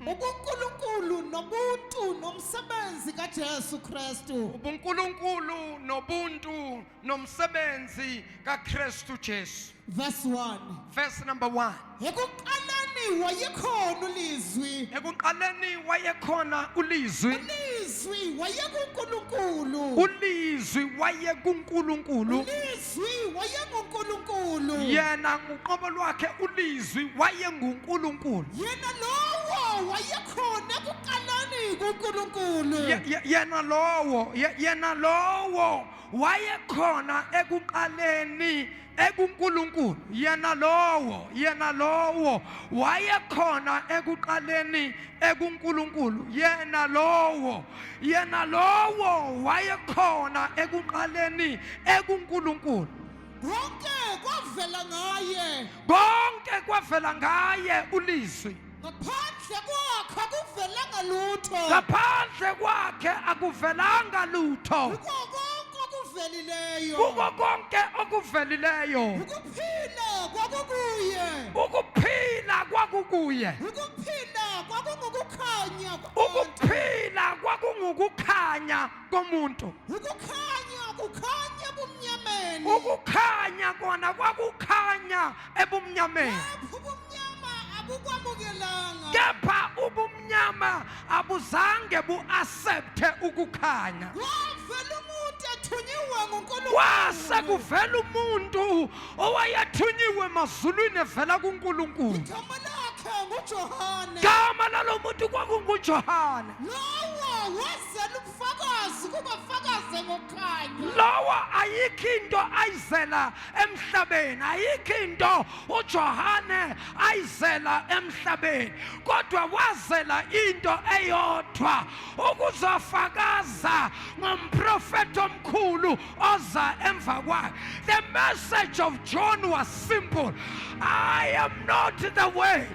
ubuNkulunkulu nobuntu nomsebenzi kaJesu Kristu. ubuNkulunkulu nobuntu nomsebenzi kaKristu Jesu. Verse 1. Verse number 1. Ekuqaleni wayekhona ulizwi. Ekuqaleni wayekhona ulizwi. Ulizwi wayekuNkulunkulu. Ulizwi wayekuNkulunkulu. Ulizwi wayenguNkulunkulu. Yena ngoqobo lwakhe ulizwi wayenguNkulunkulu. Yena lowo wayekhona ekuqaleni kuNkulunkulu. Yena lowo wayekhona ekuqaleni ekuNkulunkulu. Yena lowo wayekhona ekuqaleni ekuNkulunkulu. Yena lowo wayekhona ekuqaleni ekuNkulunkulu. Konke kwavela ngaye. Konke kwavela ngaye ulizwi. Ngaphandle kwakhe akuvelanga lutho. Ngaphandle kwakhe akuvelanga lutho. Konke okuvelileyo kuko konke okuvelileyo ukuphila kwakukuye ukuphila kwakukuye ukuphila kwakungukukhanya ukuphila kwakungukukhanya komuntu kukhanya bumnyameni ukukhanya kona kwakukhanya ebumnyameni lapho ubumnyama abukwamukelanga kepha ubumnyama abuzange bu-accepte ukukhanya kwavela umuntu ethunyiwe nguNkulunkulu kwase kuvela umuntu owayethunyiwe emazulwini evela kuNkulunkulu igama lakhe nguJohane gama lalo muntu kwakunguJohane lowo wazela ubufakazi kubafakaze ngokukhanya lowa ayikho into ayizela emhlabeni ayikho into uJohane ayizela emhlabeni kodwa wazela into eyodwa ukuzofakaza ngomprofeti omkhulu oza emva kwakhe. The message of John was simple. I am not the word,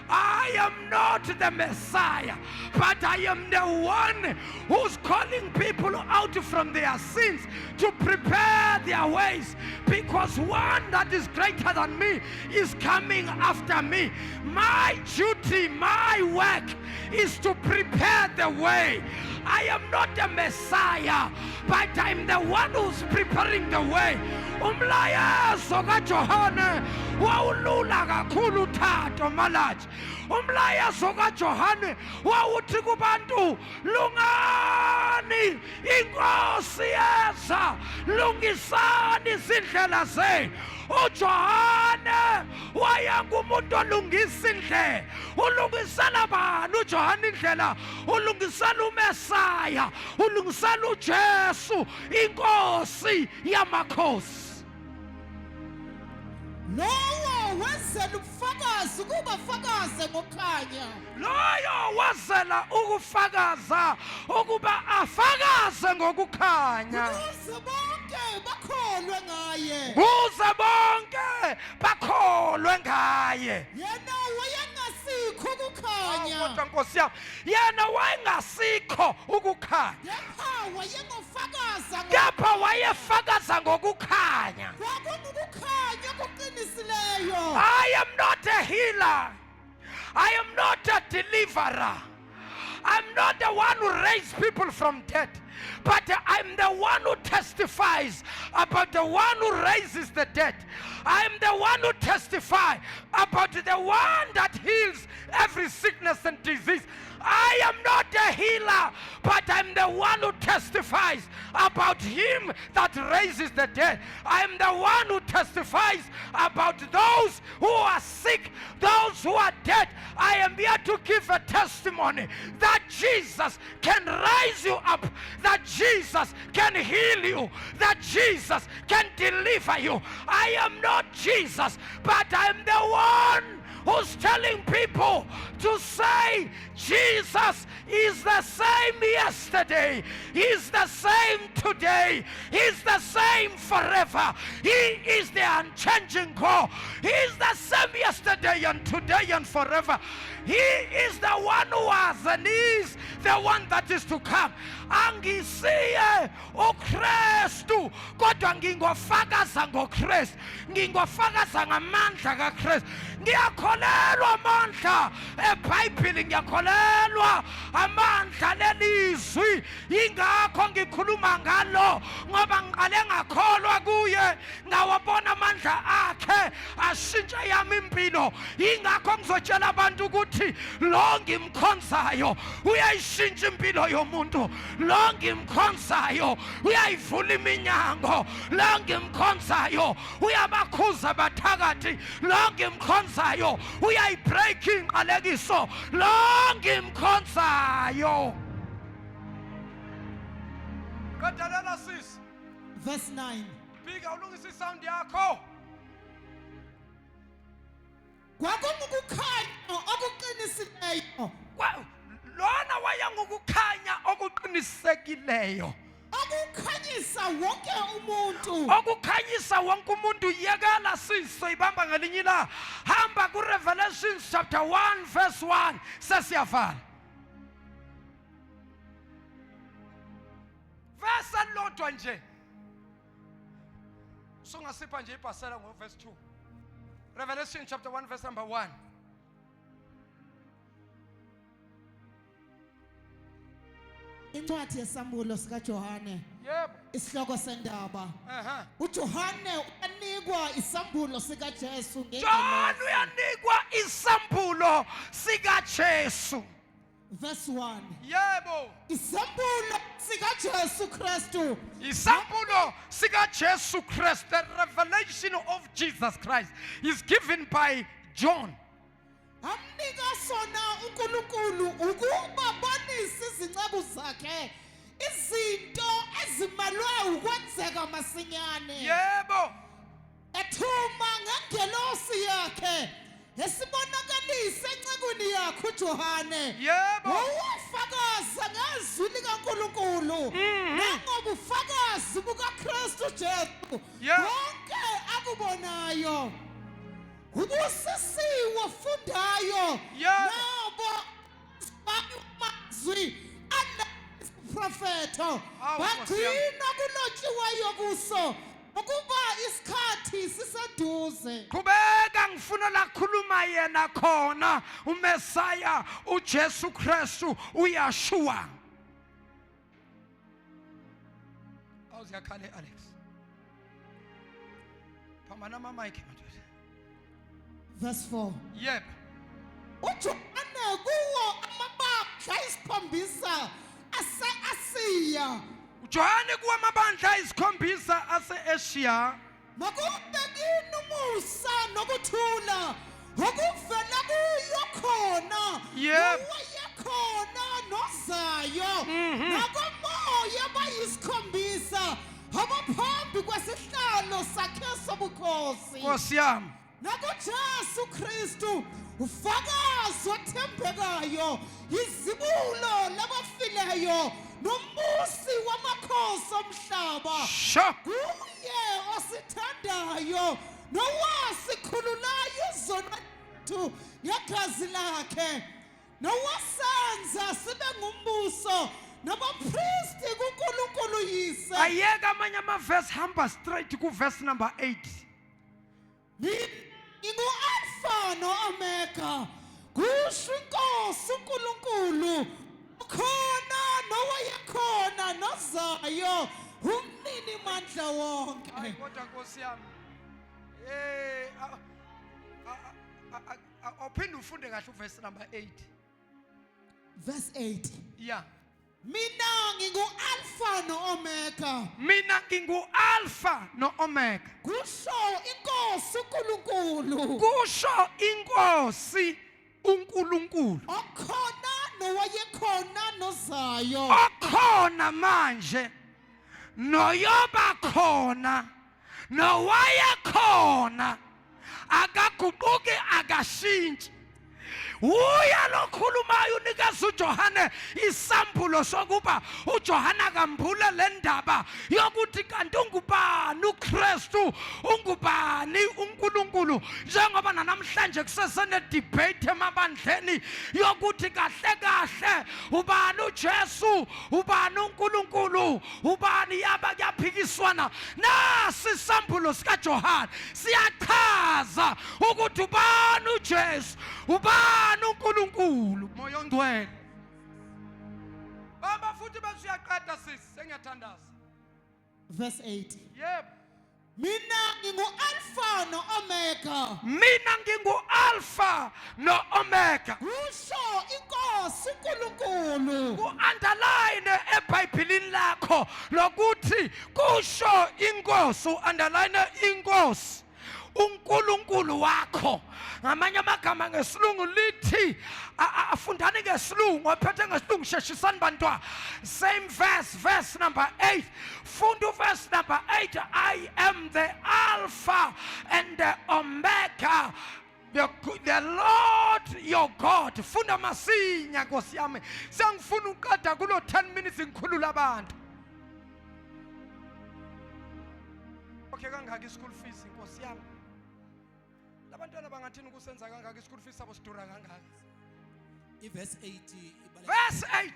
I am not the Messiah, but I am the one who's calling people out from their sins to prepare their ways, because one that is greater than me is coming after me. My duty, my work is to prepare the way. I am not the Messiah, but I'm the one who's preparing the way. Umlayezo kaJohane wawulula kakhulu Thato Malachi. Umlayezo kaJohane wawuthi kubantu, lungani, inkosi yeza, lungisani izindlela zenu. uJohane wayengumuntu olungisa indlela. Ulungisela bani uJohane indlela? Ulungisela uMesaya, ulungisela uJesu, inkosi yamakhosi. lowo wazela ubufakazi ukubafakaze ngokukhanya Loyo wazela ukufakaza ukuba afakaze ngokukhanya ukuze bonke bakholwe ngaye kuze bonke bakholwe ngaye. yena wayengasikho ukukhanya Kodwa Nkosi yami, yena wayengasikho ukukhanya, kepha wayengofakaza kepha wayefakaza ngokukhanya. kwakungukukhanya okuqinisileyo I am not a healer, I am not a deliverer, I'm not the one who raised people from death, but I'm the one who testifies about the one who raises the dead. I'm the one who testifies about the one that heals every sickness and disease. I am not a healer, but I'm the one who testifies about him that raises the dead. I am the one who testifies about those who are sick, those who are dead. I am here to give a testimony that Jesus can raise you up, that Jesus can heal you, that Jesus can deliver you. I am not Jesus, but I am the one who's telling people to say Jesus is the same yesterday, he's the same today, he's the same forever. He is the unchanging God. He's the same yesterday and today and forever. He is the one who was and is the one that is to come. Angisiye uKristu, kodwa ngingofakaza ngoKristu, ngingofakaza ngamandla kaKristu. Ngiyakholelwa amandla eBhayibheli, ngiyakholelwa amandla lelizwi, ingakho ngikhuluma ngalo, ngoba ngiqale ngakholwa kuye, ngawabona amandla akhe ashintsha yami impilo. Ingakho ngizotshela abantu ukuthi lo ngimkhonzayo uyayishintsha impilo yomuntu, lo ngimkhonzayo uyayivula iminyango, lo ngimkhonzayo uyabakhuza abathakathi, lo ngimkhonzayo uyayibreak inqalekiso, lo ngimkhonzayo. Kadalela sis, verse 9 bika ulungisa isound yakho. kwakungukukhanya okuqinisileyo Lona wayengukukhanya okuqinisekileyo, okukhanyisa wonke umuntu okukhanyisa wonke umuntu. Yekela sizoyibamba ngelinye la, hamba kuRevelation chapter 1 verse 1 sesiyavala. Verse elilodwa nje, Sungasipha nje ipasela ngoverse 2. Revelation chapter 1 verse number 1. Incwadi yesambulo sika Johane Yebo. isihloko sendaba. Aha. uJohane uyanikwa isambulo sika Jesu John uyanikwa isambulo sika Jesu. Verse 1. Yebo. Isambulo sika Jesu Kristu. Isambulo sika Jesu Christ, the revelation of Jesus Christ is given by John. Amnika sona uNkulunkulu ukuba bonise izinceku zakhe izinto ezimalwe ukwenzeka masinyane. Yebo. Ethuma ngengelosi yakhe esibonakalise encekweni yakhe uJohane. Yebo. Owafakaza ngezwi likaNkulunkulu nangobufakazi bukaKristu Jesu konke akubonayo. Ubusisiwe fundayo nabo amazwi anaprofeto bagcina kulotshiweyo kuso ukuba isikhathi siseduze. Kubeka ngifuna la khuluma yena khona uMessiah uJesu Kristu uYeshua. Awuziyakhale Alex. Phamana mama mic manje. Verse 4. Yep. uJohane kuwo amabandla isikhombisa ase-Asiya. uJohane kuwa amabandla isikhombisa ase-Asia. Makube kini umusa nokuthula okuvela kuyo khona. Yep. Owayekhona nozayo. Nakomoya bayisikhombisa abaphambi kwesihlalo sakhe sobukhosi. Nkosi yami. NakuJesu Kristu ufakazi othembekayo izibulo labafileyo nombusi wamakhosi omhlaba. Kuye osithandayo nowasikhululayo izono zethu ngegazi lakhe nowasenza sibe ngumbuso nabapristi kuNkulunkulu yise. Ayeka amanye amavesi hamba straight ku verse number 8. Ingu-Alpha no-Omega, kusho iNkosi uNkulunkulu, khona nowayekhona nozayo, umnini mandla wonke. Hayi kodwa Nkosi yami. Awuphinde ufunde kahle uverse number 8. Verse 8. Yeah. Mina ngingu-Alpha no-Omega. Mina ngingu-Alpha no-Omega. Kusho iNkosi uNkulunkulu. Kusho iNkosi uNkulunkulu. Okhona nowayekhona nozayo. Okhona manje noyoba khona nowayekhona akaguquki akashintshi. Uya lokhulumayo unikeza uJohane isambulo sokuba uJohane akambule le ndaba yokuthi kanti ungubani uKristu, ungubani uNkulunkulu, njengoba namhlanje kusesene debate emabandleni yokuthi kahle kahle ubani uJesu, ubani uNkulunkulu, ubani yaphikiswana. Nasi isambulo sikaJohane siyachaza ukuthi ubani uJesu, ubani uNkulunkulu. Moya ongcwele baba futhi besiyaqeda sisi sengiyathandaza. Verse 8. Yebo. Mina ngingu-Alpha no-Omega. Mina ngingu-Alpha no-Omega. Kusho iNkosi uNkulunkulu. Ku-underline eBhayibhelini lakho lokuthi kusho inkosi, u-underline inkosi uNkulunkulu wakho. Ngamanye amagama ngesilungu lithi afundani ngesilungu, ophethe ngesilungu sheshisani bantwana. Same verse number 8. Funda verse number 8. I am the Alpha and the Omega, the Lord your God. Funda masinya Nkosi yami. Sengifuna ukada kulo 10 minutes ngikhulula abantu. Okay kangaka school fees Nkosi yami. Abantwana bangathini kusenza kangaka school fees sabo sidura kangaka? Verse 8. Verse 8.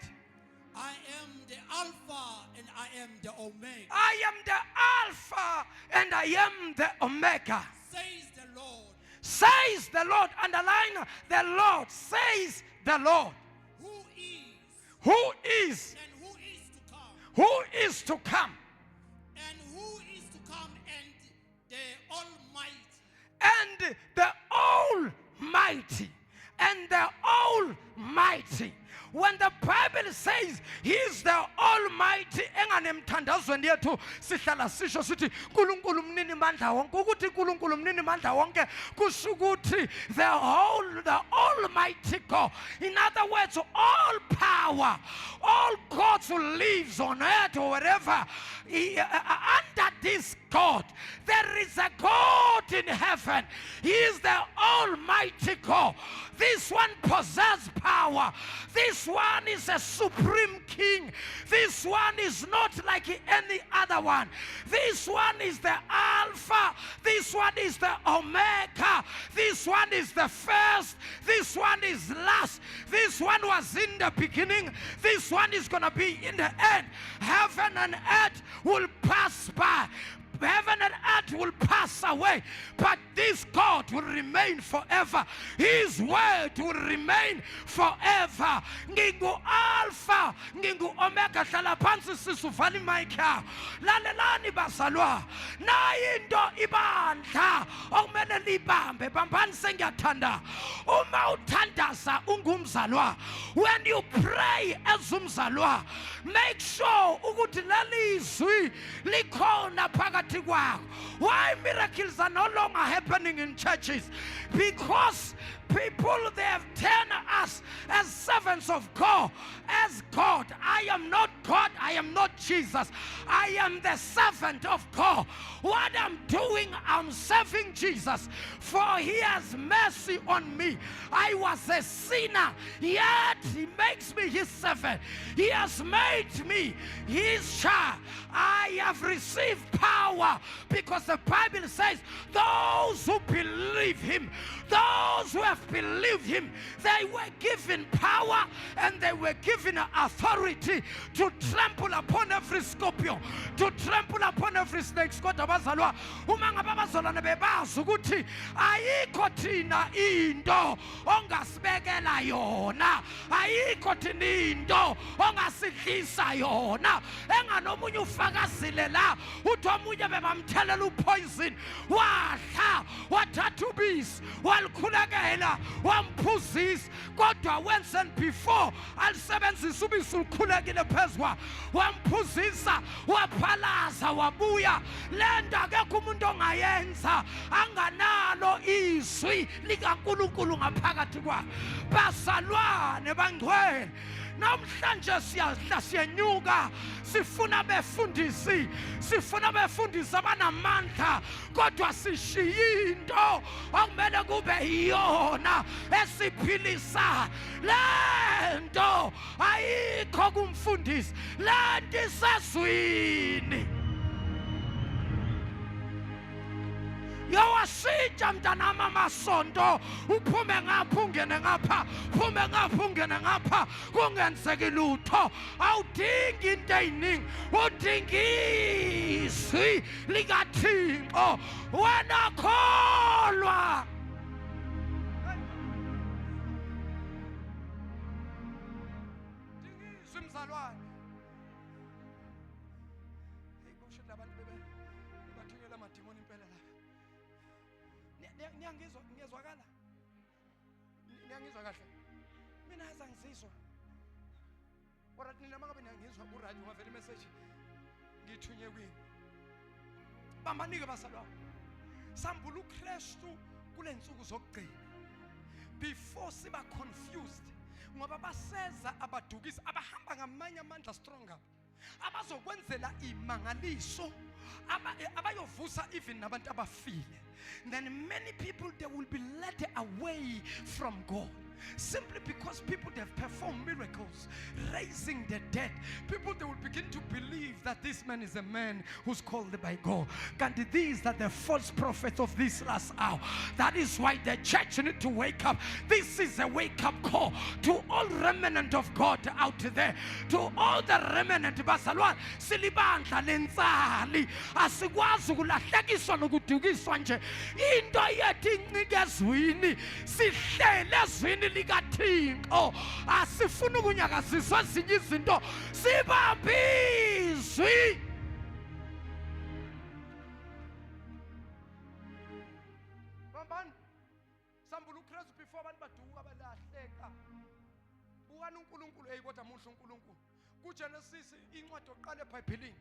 I am the Alpha and I am the Omega, I am the Alpha and I am the Omega. says the Lord, Says the Lord. Underline the Lord. Says the Lord. who Who is and who is to come, who is to come, and who is to come, and the Almighty. and the Almighty, and the Almighty. When the Bible says He is the Almighty, enganemthandazweni yethu sihlala sisho sithi uNkulunkulu mnini mandla wonke. Ukuthi uNkulunkulu mnini mandla wonke kusho ukuthi the Almighty God. In other words, all power, all God who lives on earth or wherever, under this God, there is a God in heaven. He is the Almighty God. This one possesses power. This one is a supreme king. This one is not like any other one. This one is the Alpha. This one is the Omega. This one is the first. This one is last. This one was in the beginning. This one is going to be in the end. Heaven and earth will pass by. Heaven and earth will pass away, but this God will remain forever. His word will remain forever. Ngingu Alpha, ngingu Omega. Hlala phansi sisuvali mic yakho. Lalelani bazalwa. Nayi into ibandla okumele libambe. Bambani sengiyathanda. Uma uthandaza ungumzalwa. When you pray as umzalwa, make sure ukuthi lalizwi likhona phakathi. Why miracles are no longer happening in churches? Because people, they have turned us as servants of God, as God. I am not God, I am not Jesus. I am the servant of God. What I'm doing, I'm serving Jesus, for He has mercy on me. I was a sinner, yet He makes me His servant. He has made me His child. I have received power, because the Bible says those who believe Him, those who have believed Him, they were given power and they were given authority to trample upon every scorpion, to trample upon every snake. Kodwa bazalwa, uma ngabe abazalwane bebazi ukuthi ayikho thina into ongasibekela yona, ayikho thina into ongasidlisa yona, enganomunye ufakazile la uthi omunye bebamthelela upoison, wadla wathatha ubisi walukhulekela wamphuzisa, kodwa wenze before alisebenzisa ubisi ulukhulekile phezukwa wamphuzisa waphalaza wabuya. Lento akekho umuntu ongayenza anganalo izwi likaNkulunkulu ngaphakathi kwakhe. Bazalwane bangcwele, namhlanje siyenyuka, sifuna befundisi abanamandla, kodwa sishiya into okumele kube yiyona esiphilisa. Lento ayikho kumfundisi, lento isezwini. Yowashintsha mntanami amasonto, uphume ngapha ungene ngapha, phume ngapha ungene ngapha, kungenzeki lutho. Awudingi into eyiningi, udinga izwi likaThixo. Wena kholwa. Dinga izwi mzalwane. Hey, kusho labantu bebathungela amadimoni impela la. Ngiyazwakala? Niyangizwa kahle? Mina azangizizwa. Ora nina mangabe niyangizwa kuradio ngavela message ngithunye kwini. Bamanike basalwa. Sambula uKristu kulensuku zokugcina. Before siba confused, ngoba baseza abadukisi abahamba ngamanye amandla stronger, abazokwenzela imangaliso, abayovusa even nabantu abafile. Then many people, they will be led away from God. Simply because people, they have performed miracles, raising the dead. People, they will begin to believe that this man is a man who's called by God. And these are the false prophets of this last hour. That is why the church need to wake up. This is a wake-up call to all remnant of God out there, to all the remnant. Basalwa silibandla lenzali asikwazi ukulahlekiswa nokudukiswa nje. Into yethu incike ezwini, sihlele ezwini likaThixo. Asifuni ukunyakaziswa ezinye izinto, sibambizwi. Bambani sambula uChrist before abantu baduka balahleka. Bukani uNkulunkulu kodwa muhle uNkulunkulu. KuGenesis incwadi oqala eBhayibhelini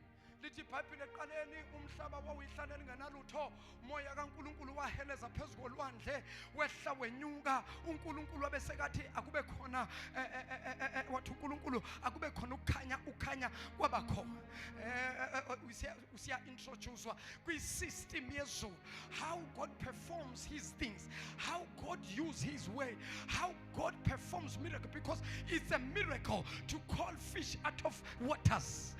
lithi iBhayibheli eqaleni umhlaba wawuyihlane lingenalutho, umoya kaNkulunkulu waheleza phezu kolwandle, wehla wenyuka. uNkulunkulu wabesekathi akube khona wathi uNkulunkulu akube khona ukhanya kwaba khona. Usiya introducewa kwi-system yezulu, how God performs his things, how God uses his way, how God performs miracle, because it's a miracle to call fish out of waters.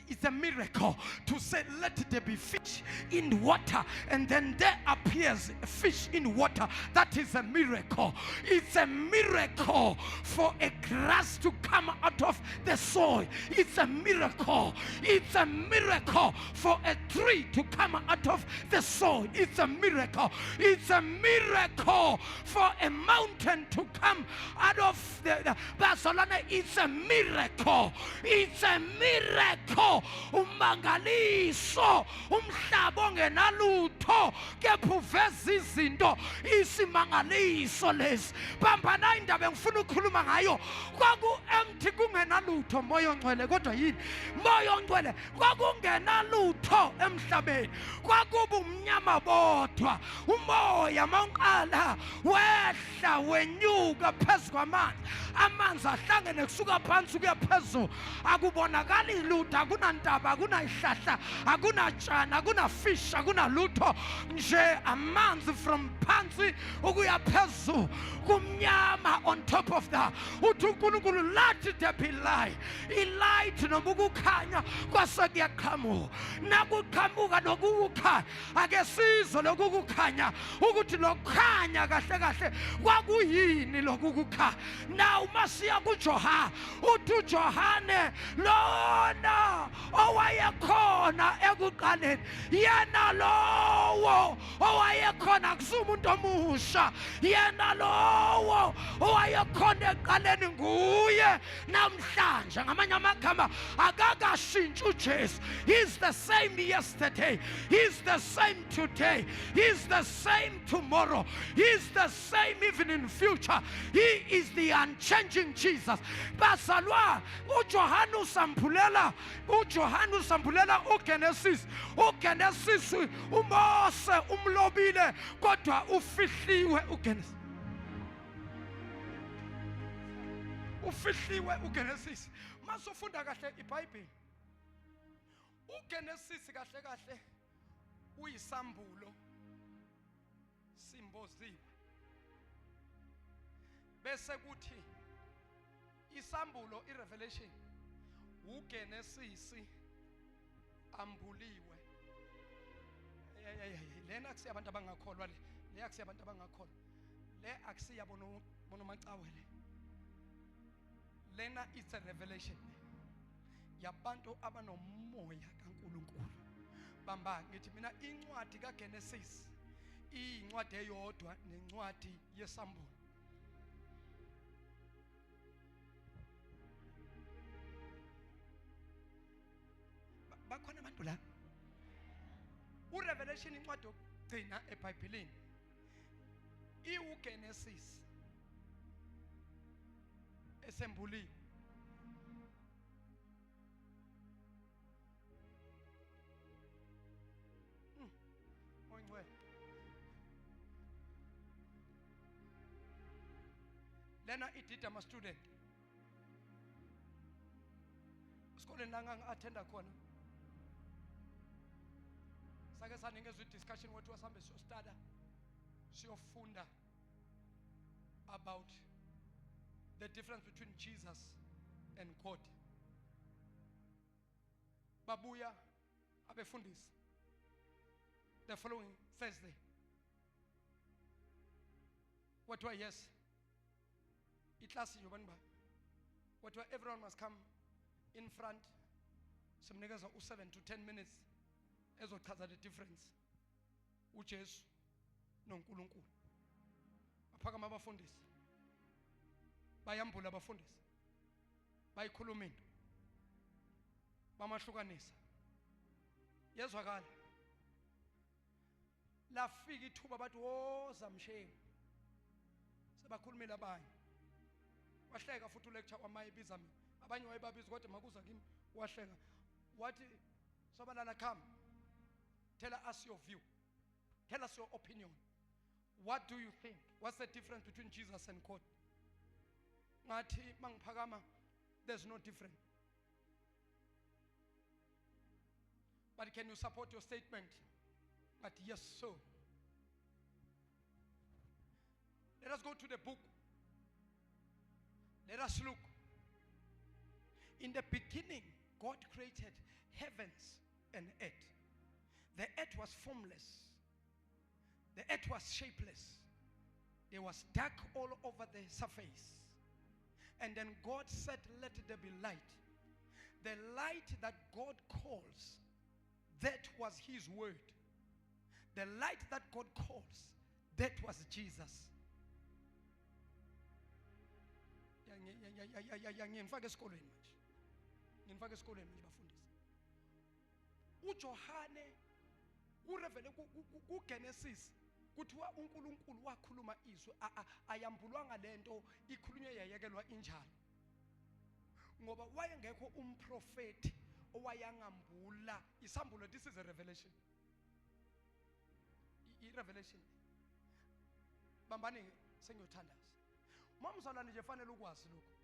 It's a miracle to say let there be fish in water, and then there appears fish in water. That is a miracle. It's a miracle for a grass to come out of the soil. It's a miracle. It's a miracle for a tree to come out of the soil. It's a miracle. It's a miracle for a mountain to come out of the Barcelona. It's a miracle. It's a miracle. Umangaliso umhlaba ongenalutho kepha uveza izinto. Isimangaliso lesi bambana indaba engifuna ukukhuluma ngayo. Kwaku empty kungenalutho moya ongcwele, kodwa yini moya ongcwele kwakungenalutho emhlabeni, kwakuba umnyama bodwa. Umoya mawuqala wehla wenyuka phezu kwamanzi, amanzi ahlangene kusuka phansi kuya phezulu. Akubonakali lutho, akunantaba, akunayihlahla, akunatshana, akunafish, akunalutho, nje amanzi from phansi ukuya phezulu kumnyama. On top of that uthi uNkulunkulu let there be light. Ilight noma ukukhanya kwasekuyaqhamuka, nakuqhamuka nokukhanya ake sizwe lokukhanya ukuthi lokukhanya kahle kahle kwakuyini lokukhanya. Now masiya kuJohane, uthi uJohane lona owayekhona ekuqaleni, yena lowo owayekhona kusumuntu omusha, yena lowo owayekhona eqaleni nguye namhlanje. Ngamanye amagama akakashintshi uJesu. He's the same yesterday, he's the same today, he's the same tomorrow, he's the same even in future. He is the unchanging Jesus. Basalwa uJohane usampulela uGenesis uMose umlobile kodwa ufihliwe uGenesis. Ufihliwe uGenesis. Masufunda kahle iBhayibheli, uGenesis kahle kahle uyisambulo simboziwe, bese kuthi isambulo iRevelation uGenesis ambuliwe. Lena akusiya abantu abangakholwa, le akusiya abantu abangakholwa, le akusiya bonomacawele. Lena it's a revelation yabantu abanomoya kaNkulunkulu. Bamba ngithi mina incwadi kaGenesis iyincwadi eyodwa nencwadi yesambulo. Bakhona abantu la uRevelation incwadi yokugcina eBhayibhelini iuGenesis esembuliwe. Ongcwele lena idida ama student esikoleni la ngangi-attenda khona, sake sanikezwe discussion wethu wasambe siyostada siyofunda about the difference between Jesus and God. Babuya abefundisi the following Thursday. What do I yes? Iklasi yobani ba. What do everyone must come in front. Simnikeza 7 to 10 minutes ezochaza the difference. uJesu noNkulunkulu. Baphakama abafundisi. Bayambula abafundisi. Bayikhuluma into. Bamahlukanisa. Yezwakala. Lafika ithuba bathi woza mshengu. Sebakhulumile abanye. Wahleka futhi ulecture wamayibiza mina. Abanye wayebabiza kodwa makuza kimi wahleka. Wathi sobalala come. Tell us your view. Tell us your opinion. What do you think? What's the difference between Jesus and God? Ngathi mangiphakama there's no difference. But can you support your statement? But yes, so. Let us go to the book. Let us look. In the beginning, God created heavens and earth. The earth was formless. The earth was shapeless. There was dark all over the surface. And then God said, let there be light. The light that God calls, that was his word. The light that God calls, that was Jesus. Ngifake esikolweni manje. Ngifake esikolweni manje bafundisi. uJohane urevele kuGenesis kuthiwa uNkulunkulu wakhuluma izwi ayambulwanga lento ikhulunywe yayekelwa injalo. Ngoba wayengekho umprofeti owayangambula isambulo. This is a revelation. I-revelation. Bambani sengiyothandaza. Mamzalwane nje fanele ukwazi lokho.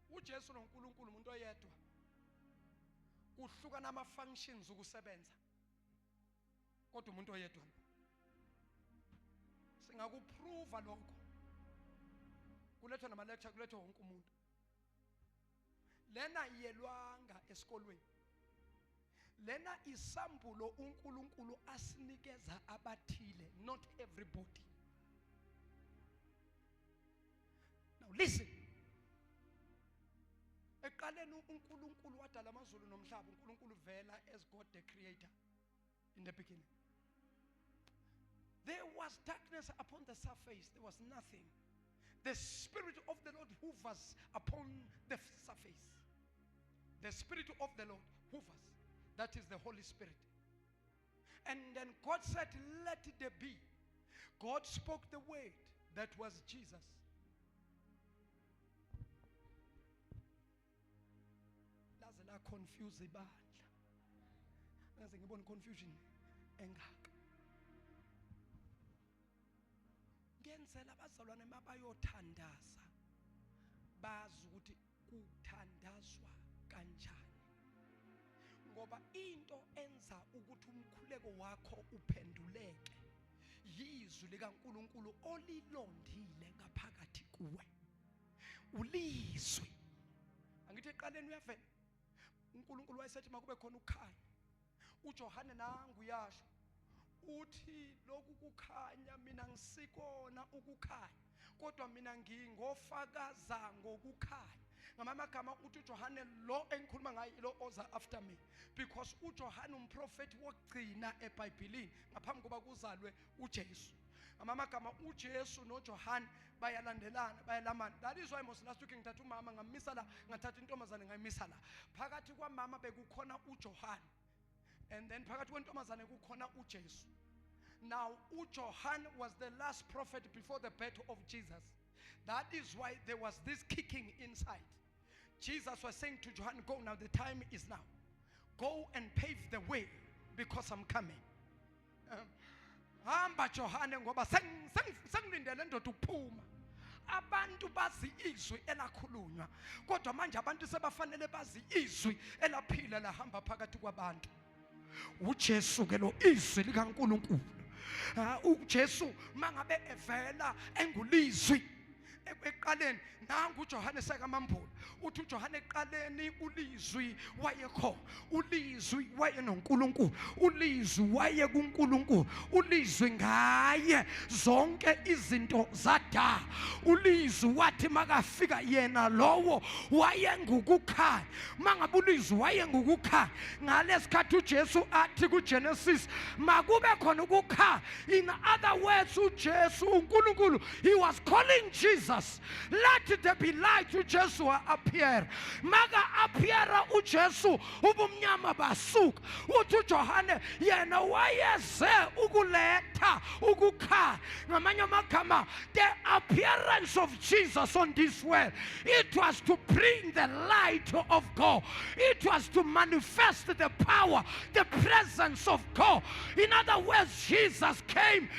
uJesu noNkulunkulu umuntu oyedwa. Kuhluka nama functions ukusebenza. Kodwa umuntu oyedwa. Singakuprova lokho. Kulethwa nama lecture kulethwa wonke umuntu. Lena yelwanga esikolweni. Lena isambulo uNkulunkulu asinikeza abathile, not everybody. Now listen. Eqaleni uNkulunkulu wadala amazulu nomhlaba. uNkulunkulu vela as God the creator in the beginning. There was darkness upon the surface. There was nothing. The Spirit of the Lord hovers upon the surface. The Spirit of the Lord hovers. That is the Holy Spirit. And then God said, let there be. God spoke the word. That was Jesus. Lazela confuse ibandla. Ngaze ngibona confusion engaka. Ngenzela abazalwane mabayothandaza bazi ukuthi kuthandazwa kanjani. Ngoba into enza ukuthi umkhuleko wakho uphenduleke yizwi likaNkulunkulu olilondile ngaphakathi kuwe. Ulizwi. Angithi eqaleni uyavela. uNkulunkulu wayesethi makube khona ukukhanya. uJohane nangu yasho uthi lokhu kukhanya mina ngisikona ukukhanya. Kodwa mina ngingofakaza ngokukhanya. Ngamagama uthi uJohane lo engikhuluma ngaye lo oza after me, because uJohane umprofeti wokugcina eBhayibhelini ngaphambi koba kuzalwe uJesu. Ngamagama uJesu noJohane bayalandelana bayalamana. That is why most last week ngithatha umama ngamisa la, ngathatha intombazane ngayimisa la. Phakathi kwamama bekukhona uJohane, and then phakathi kwentombazane kukhona uJesu. Now uJohane was the last prophet before the birth of Jesus. That is why there was this kicking inside. Jesus was saying to John, go now, the time is now. Go and pave the way because I'm coming. Hamba Johane ngoba sengilindele ndoda ukuphuma. Abantu bazi izwi elakhulunywa. Kodwa manje abantu sebafanele bazi izwi elaphila lahamba phakathi kwabantu. uJesu ke lo izwi likaNkulunkulu uJesu mangabe evela engulizwi eqaleni nangu uJohane sekamambula uthi uJohane eqaleni ulizwi wayekho, ulizwi wayenoNkulunkulu, ulizwi waye kuNkulunkulu, ulizwi ngaye zonke izinto zada. Ulizwi wathi makafika yena lowo wayengukukhanya. Mangabe ulizwi wayengukukhanya, ngalesikhathi uJesu athi kuGenesis makube khona ukukhanya, in other words uJesu uNkulunkulu, he was calling Jesus, let there be light. uJesu appear, maka appeara uJesu ubumnyama basuka. Uthi uJohane yena wayeze ukuletha ukukhanya. Ngamanye amagama, the appearance of Jesus on this world, it was to bring the light of God. It was to manifest the power, the presence of God. In other words, Jesus came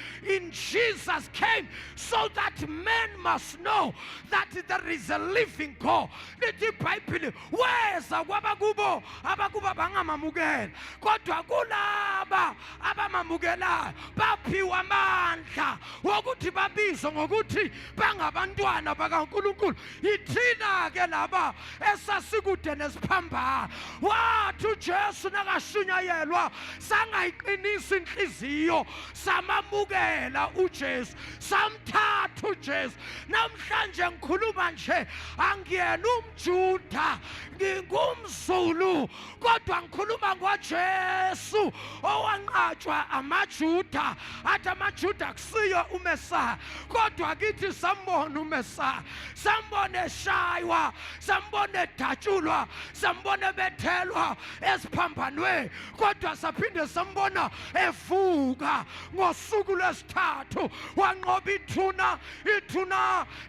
so that men must know that there is a living God. Lithi iBhayibheli weza kwabakubo abakuba bangamamukela, kodwa kulaba abamamukelayo baphiwa amandla wokuthi babizwe ngokuthi bangabantwana bakaNkulunkulu. Ithina ke laba esasikude nesiphambano, wathi uJesu nakashunyayelwa sangayiqinisa inhliziyo, samamukela uJesu, samthatha uJesu. Namhlanje ngikhuluma nje, angiyena umJuda, ngingumZulu, kodwa ngikhuluma ngoJesu owanqatshwa amaJuda. Athi amaJuda kusiyo uMesaya, kodwa kithi sambona uMesaya, sambona eshaywa, sambona edatshulwa, sambona bethelwa esiphambanweni, kodwa saphinde sambona evuka ngosuku lwesithathu. Wanqoba ithuna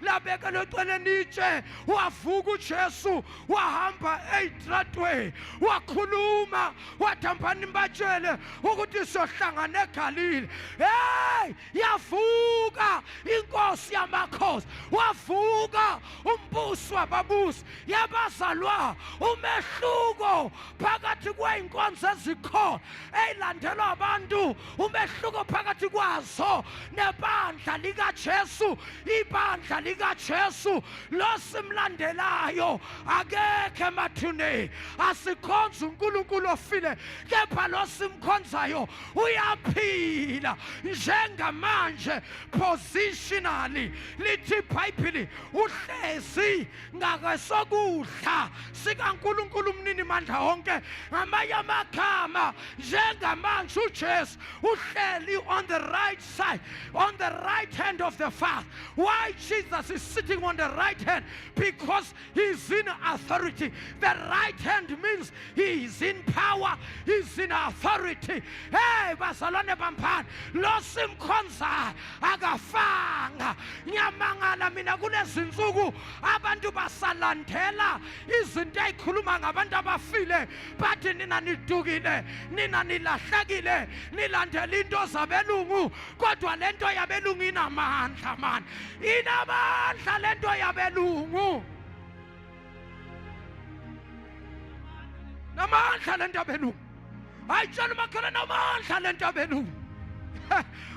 labekelwe eceleni itshe, wavuka uJesu, wahamba ey'tratweni, wakhuluma, wathi hambani nibatshele ukuthi siyohlangana eGalile. Hey, yavuka inkosi yamakhosi, wavuka umbusi wababusi, yabazalwa umehluko phakathi kwey'nkonzo ezikhona ey'landelwa abantu, umehluko phakathi kwazo nebandla likaJesu. Ibandla likaJesu losimlandelayo akekho emathuneni, asikhonza uNkulunkulu ofile, kepha losimkhonzayo uyaphila njengamanje positionally. Lithi iBhayibheli uhlezi ngakwesokudla sikaNkulunkulu umnini mandla wonke. Ngamanye amagama, njengamanje uJesu uhleli on the right side, on the right hand of the Father. Why Jesus is sitting on the right hand? Because he is in authority. The right hand means he is in power, he is in authority. Hey, bazalwane bamphana, lo simkhonza akafanga. Nyamangala mina kulezinsuku abantu basalandela izinto ezikhuluma ngabantu abafile, bathi nina nidukile, nina nilahlekile, nilandela into zabelungu, kodwa lento yabelungu inamandla man, inamandla lento yabelungu, namandla lento yabelungu. Ayitshela umakhelwane namandla lento yabelungu.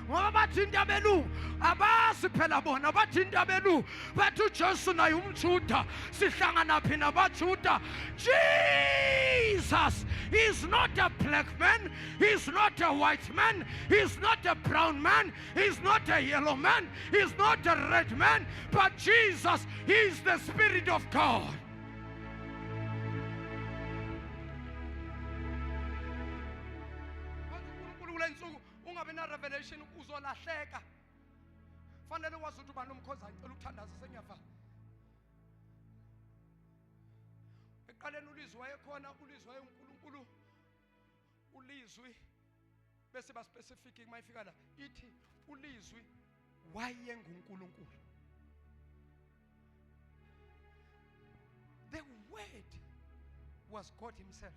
Ngoba bathi into yabelungu abazi phela bona, bathi into yabelungu bathi uJesu naye umJuda, sihlangana phi nabaJuda. Jesus is not a black man, he's not a white man, he's not a brown man, he's not a yellow man, he's not a red man, but Jesus is the Spirit of God. Ungabe na revelation uzolahleka. Fanele wazi ukuthi ubani umkhoza ngicela ukuthandaza sengiyavala. Eqaleni ulizwi wayekhona, ulizwi wayeNkulunkulu, ulizwi bese ba specific mayifika la ithi ulizwi wayenguNkulunkulu. The word was God himself.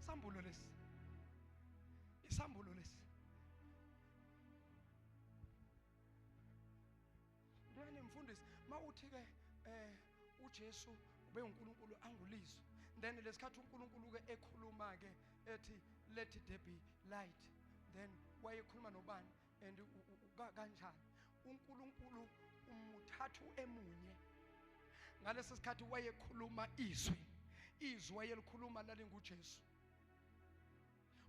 Sambulo lesi. Isambulo lesi. Ndiyani mfundisi, mawuthi ke uJesu ube uNkulunkulu angulizwi. Then lesikhathi uNkulunkulu ke ekhuluma ke ethi let there be light. then wayekhuluma nobani and kanjani. uNkulunkulu umuthathu emunye. Ngalesi sikhathi wayekhuluma izwi wayelikhuluma lalinguJesu.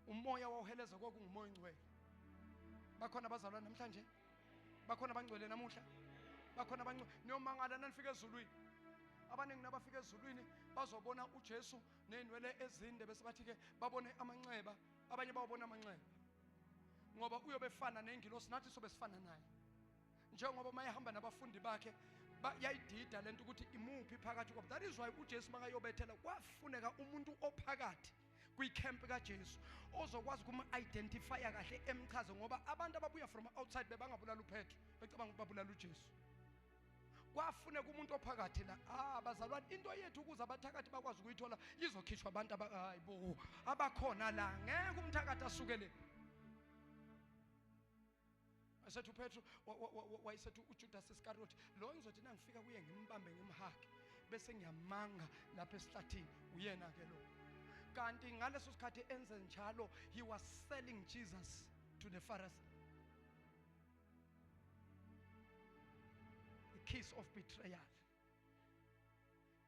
Umoya wawuheleza kwakungumoya ongcwele. Bakhona abazalwane namhlanje, bakhona abangcwele namuhla, bakhona abangcwele. Niyomangala nanifika ezulwini, abaningi nabafika ezulwini bazobona uJesu nenwele ezinde bese bathi ke babone amanxeba, abanye bawabona amanxeba ngoba uyobefana nengilosi, nathi sobe sifana naye. Njengoba mayehamba nabafundi bakhe yayidida lento ukuthi imuphi phakathi kwabo. That is why uJesu makayobethela kwafuneka umuntu ophakathi kwi-camp kaJesu ozokwazi ukum-identifya kahle emchaze, ngoba abantu ababuya from outside bebangabulala uPetro becabanga babulala uJesu. Kwafuneka umuntu ophakathi la. Bazalwane, into yethu ukuze abathakathi bakwazi ukuyithola izokhishwa abantu hayibo abakhona la. Ngeke umthakathi asukele. Asethu uPetro wayesethu uJudas Iscariot, lo ngizothi nangifika kuye ngimbambe ngimhage bese ngiyamanga lapha esihlathini, uyena ke lo. Kanti ngaleso sikhathi enze njalo, he was selling Jesus to the Pharisees. The kiss of betrayal.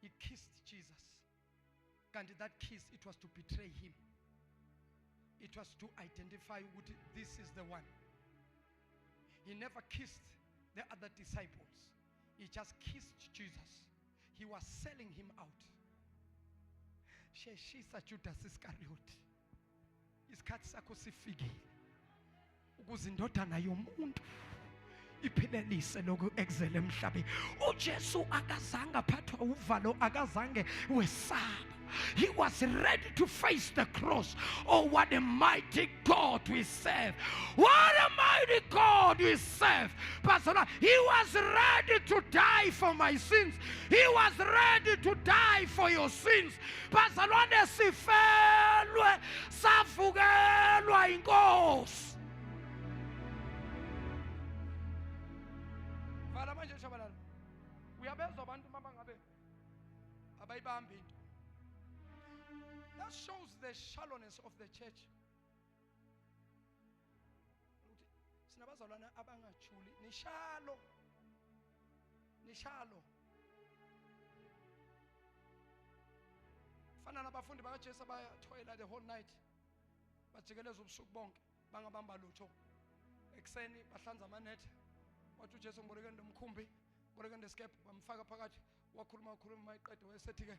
He kissed Jesus. Kanti that kiss, it was to betray him. It was to identify what this is the one. He never kissed the other disciples. He just kissed Jesus. He was selling him out. Sheshisa Judas Iscariot. Isikhathi sakho sifikile ukuze indodana yomuntu iphelelise lokhu exile emhlabeni. uJesu akazange aphathwa uvalo, akazange wesaba. He was ready to face the cross. Oh, what a mighty God we serve. What a mighty God we serve. Pastor, he was ready to die for my sins. He was ready to die for your sins. Pastor, sifelwe safukelwa inkosi. Vala manje shabalala. Uyabezwa abantu mama ngabe abayibambi into. That shows the shallowness of the church. Sinabazalwana abangajuli nishalo. Fana nabafundi bakaJesu bayathoyela the whole night. Bajikeleza ubusuku bonke bangabamba lutho. Ekseni bahlanza amanet. Wathi uJesu ngiboneke ndomkhumbi, ngiboneke ndesikephe, bamfaka phakathi, wakhuluma mayiqede wayesethi ke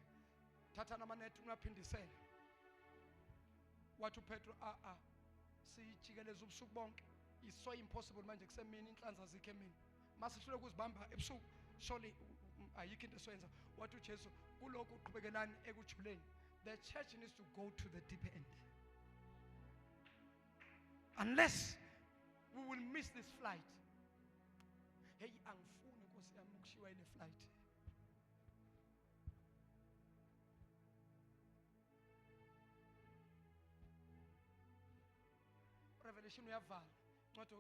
thatha namanet ungaphindisela. Wathi uPetro sijikeleza ubusuku bonke. It's so impossible manje kusemini inhlanza zikhe emini. Masihlule ukuzibamba ebusuku surely ayikho into esoyenza. Wathi uJesu kuloko uqhubelelani ekujuleni. The church needs to go to the deep end. Unless we will miss this flight. Hey, angifuni Nkosi yami ukushiwa ile flight. Revelation uyavala. Ncwadi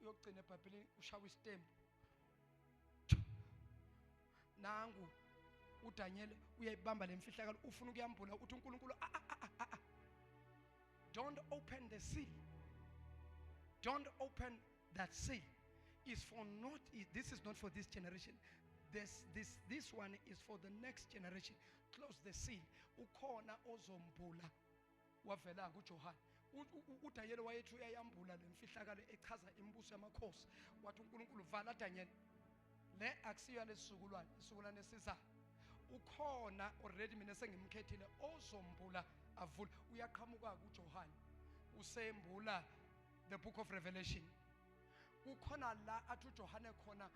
yokugcina eBhayibhelini ushawa istembu. Nangu uDaniel uyayibamba lemfihlakalo ufuna ukuyambula uthi uNkulunkulu don't open the seal. Don't open that seal. This is not for this generation. This one is for the next generation. Close the seal. Ukhona ozombula wavela kuJohane. uDaniel wayethu uyayambula lemfihlakalo echaza imibuso yamakhosi. Wathi uNkulunkulu vala Daniel. Le akusiyo lesizukulwane, isizukulwane esizayo. Ukhona already mina sengimkhethile ozombula avula. Uyaqhamuka kuJohane. Usembula the book of Revelation. Ukhona la athi uJohane khona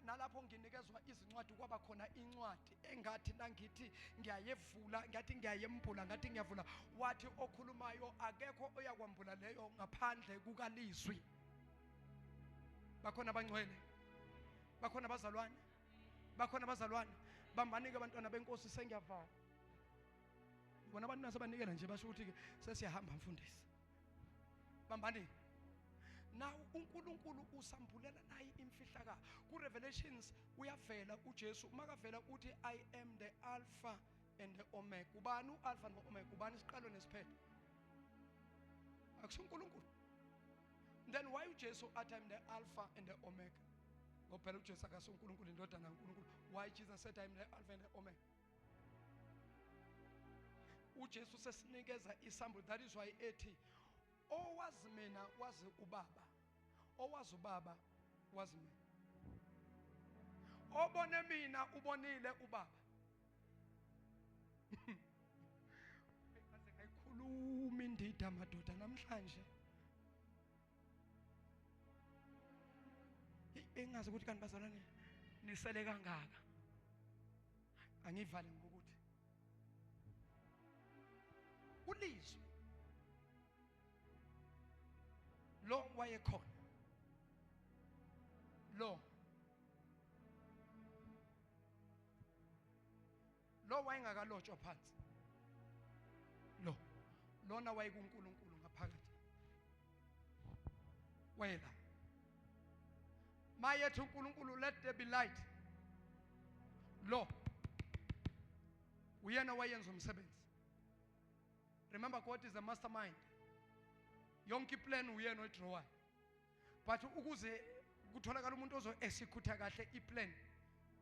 nalapho nginikezwa izincwadi kwaba khona incwadi engathi nangithi ngiyayevula, ngathi ngiyayembula, ngathi ngiyavula. Wathi okhulumayo akekho oyakwambula leyo ngaphandle kukalizwi. Bakhona abangcwele, bakhona abazalwane, bakhona abazalwane. Bambanike abantwana benkosi sengiyavala. Bona abantu nasebanikela nje basho ukuthi ke sesiyahamba mfundisi. Bambanike. Now uNkulunkulu usambulela naye imfihlakalo. Ku Revelations uyavela uJesu makavela uthi I am the Alpha and the Omega. Ubani uAlpha noOmega? Ubani isiqalo nesiphetho? AkusuNkulunkulu. Then why uJesu athi I'm the Alpha and the Omega? Ngophela uJesu akasonkulunkulu indodana kaNkulunkulu. Why Jesus said I'm the Alpha and the Omega? uJesu sesinikeza isambu. That is why ethi owazi mina wazi ubaba, owazi ubaba wazi mina, obone mina ubonile ubaba. Ayikhuluma indida madoda namhlanje. Engazi ukuthi kanti bazalwane nisele kangaka. Angivale ngokuthi ulizwi lo wayekhona, lo wayengakalotshwa phansi, lona wayekuNkulunkulu ngaphakathi, wayela mayethi uNkulunkulu let there be light, lo uyena wayenza umsebenzi. Remember, God is the mastermind. Yonke plan uyena odrawayo. But ukuze kutholakala umuntu ozo execute kahle iplan,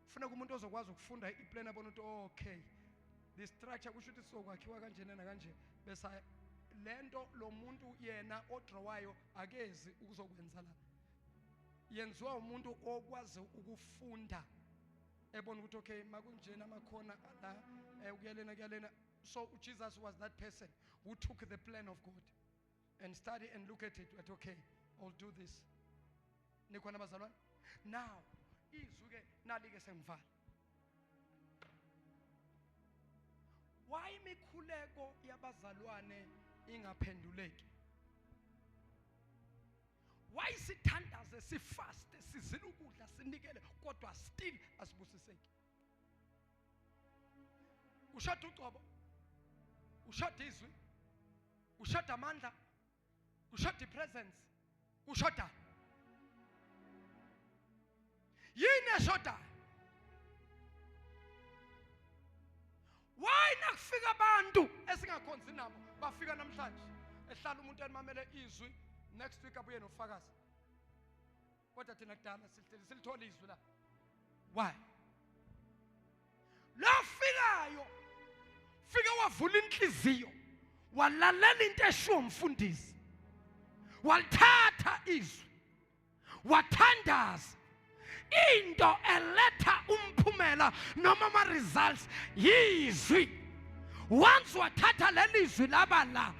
ufuna umuntu ozokwazi ukufunda iplan abona ukuthi okay, the structure kusho ukuthi sokwakhiwa kanje na kanje, bese lento lo muntu yena odrawayo akezi ukuzokwenza la. Yenziwa umuntu okwazi ukufunda ebona ukuthi okay makunjena amakhona la ukuyalena. So Jesus was that person who took the plan of God and study and look at it. But okay, I'll do this. Nikwana bazalwane. Now, izuke nalike semvala. Why mikhuleko yabazalwane ingaphenduleki? Why sithandaze sifaste sizila ukudla sinikele kodwa still asibusiseki? Ushada uqobo, ushada izwi, ushada amandla, ushada presence, ushada yini eshoda? Why nakufika abantu esingakhonzi nabo bafika namhlanje ehlala umuntu enimamele izwi, next week abuye nofakazi kodwa thina kudala silithola izwi la? Why? Lafikayo fika wavula inhliziyo walalela into eshiwo umfundisi, walithatha izwi wathandaza, into eletha umphumela noma ama results yizwi. Once wathatha lelizwi laba la,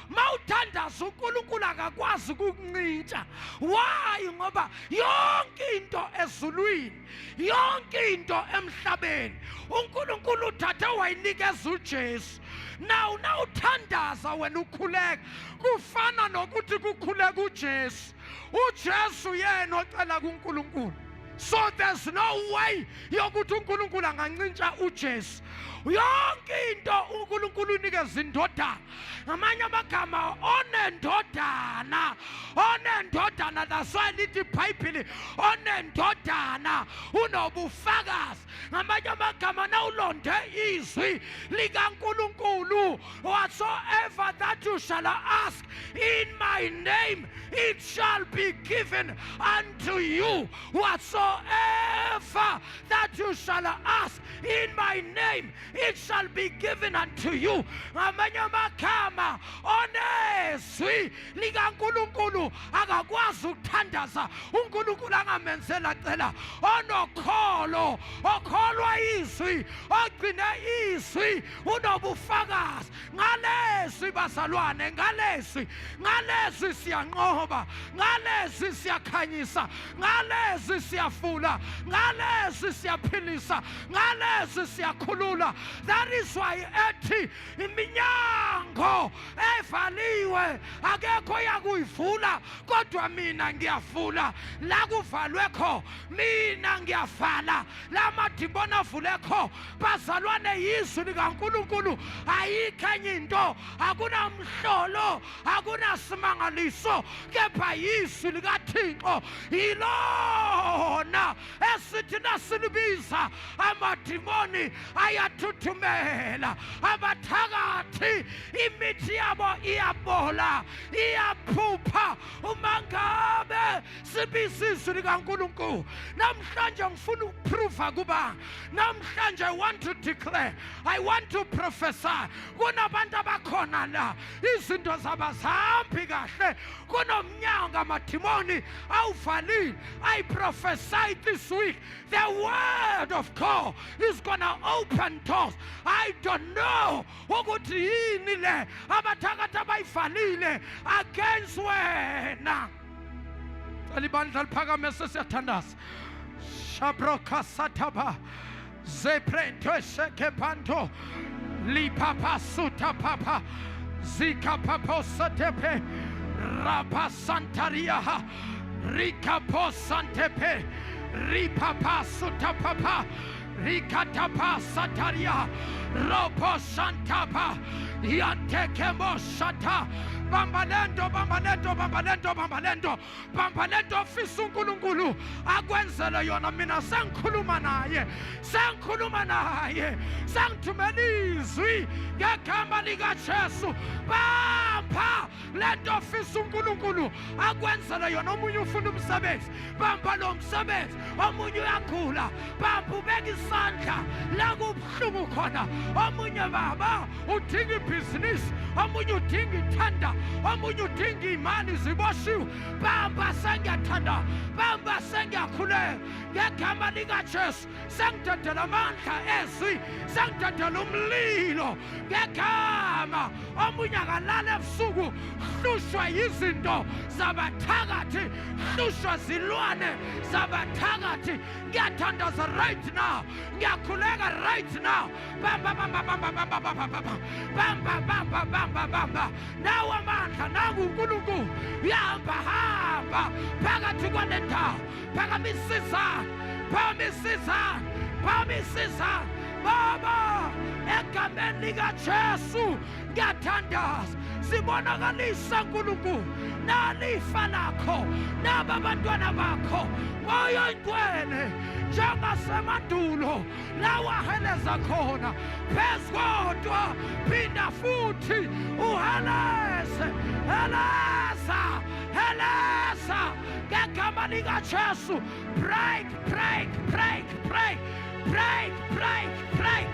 mawuthandaza uNkulunkulu akakwazi ukukuncintsha. Why? Ngoba yonke into ezulwini, yonke into emhlabeni uNkulunkulu uthathe wayinikeza uJesu. Now uthandaza wena ukhuleka, kufana nokuthi kukhuleka uJesu. uJesu yena ocela kuNkulunkulu. So there's no way yokuthi uNkulunkulu angancintsha uJesu. Yonke into uNkulunkulu unikeza indodana. Ngamanye amagama onendodana, that's why lithi iBhayibheli onendodana unobufakazi. Ngamanye amagama nawulonde izwi likaNkulunkulu, whatsoever that you shall ask in my name it shall be given unto you. Whatsoever that you shall ask in my name it shall be given unto you. Ngamanye amagama onezwi likaNkulunkulu akakwazi ukuthandaza uNkulunkulu angamenzela cela. Onokholo, okholwa izwi, ogcine izwi, unobufakazi. Ngalezwi bazalwane, ngalezwi siyanqoba, ngalezwi siyakhanyisa, ngalezwi siyafula, ngalezwi siyaphilisa, ngalezwi siyakhulula. That is why ethi iminyango evaliwe akekho yakuyivula, kodwa mina ngiyavula. La kuvalwekho mina ngiyavala, la madimbona avulekho bazalwane yizwi likaNkulunkulu. Ayikho enye into, akunamhlolo, akunasimangaliso, kepha yizwi likaThixo. Ilona igama esithi nasilibiza amadimoni ayathuthumela, abathakathi imithi yabo iyabola, iyaphupha. Uma ngabe sibiza izwi likaNkulunkulu namhlanje, ngifuna ukuprova kuba namhlanje I want to declare, I want to prophesy. Kunabantu abakhona la izinto zabazihambi kahle, kunomnyango amadimoni awuvalile. I prophesy this week the word of God is gonna open doors. I don't know ukuthi yini le abathakathi abayivalile against wena. Alibandla liphakame sesiyathandaza. Shabroka sataba zeprento shekepanto lipapa suta papa zika papa satepe rapa santaria rika po santepe ripapa suta papa rikatapa sataria ropo santapa yantekemo shata bambalendo bambalendo bambalendo bambalendo bambalendo ofisa uNkulunkulu akwenzele yona. Mina sengikhuluma naye, sengithumela izwi ngegama likaJesu. Bamba lento ofisa uNkulunkulu akwenzele yona. Omunye ufuna umsebenzi, bamba lo msebenzi. Omunye uyagula, bamba ubeka isandla la kubuhlungu khona. Omunye baba udinga ibhizinisi, omunye udinga ithanda, omunye udinga imali ziboshiwe. Bamba sengiyathanda, bamba sengiyakhuleka ngegama likaJesu. Sengidedela amandla ezwi, sengidedela umlilo ngegama. Omunye akalala ebusuku hlushwa yizinto zabathakathi, hlushwa zilwane zabathakathi. Ngiyathandaza right now, ngiyakhuleka right now. Bamba bamba bamba bamba bamba bamba bamba bamba bamba bamba. Nawe amandla, nangu uNkulunkulu. Yahamba hamba phakathi kwale ndawo, phakamisizana, phakamisizana, phakamisizana. Baba, egameni likaJesu ngiyathandaza. Sibonakalisa uNkulunkulu nalifa lakho naba bantwana bakho moya oyingcwele njengasemandulo la waheleza khona phezu kodwa. Phinda futhi uheleze, heleza, heleza ngegama likaJesu. Break, break, break, break, break, break, break,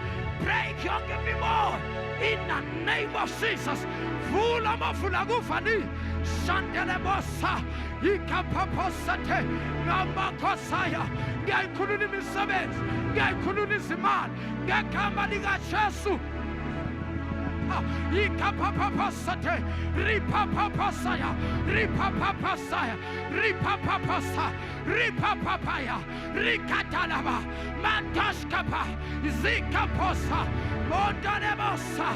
break yonke imimoya in the name of Jesus. Vula amavula kuvali shandele bosa ikapaposate ngamakhosaya. Ngiyayikhulula imisebenzi, ngiyayikhulula izimali ngegama likaJesu. Ikapapapasate ripapapasaya ripapapasaya ripapapasa ripapapaya rikatalaba mandashkapa zikaposa mondalebosa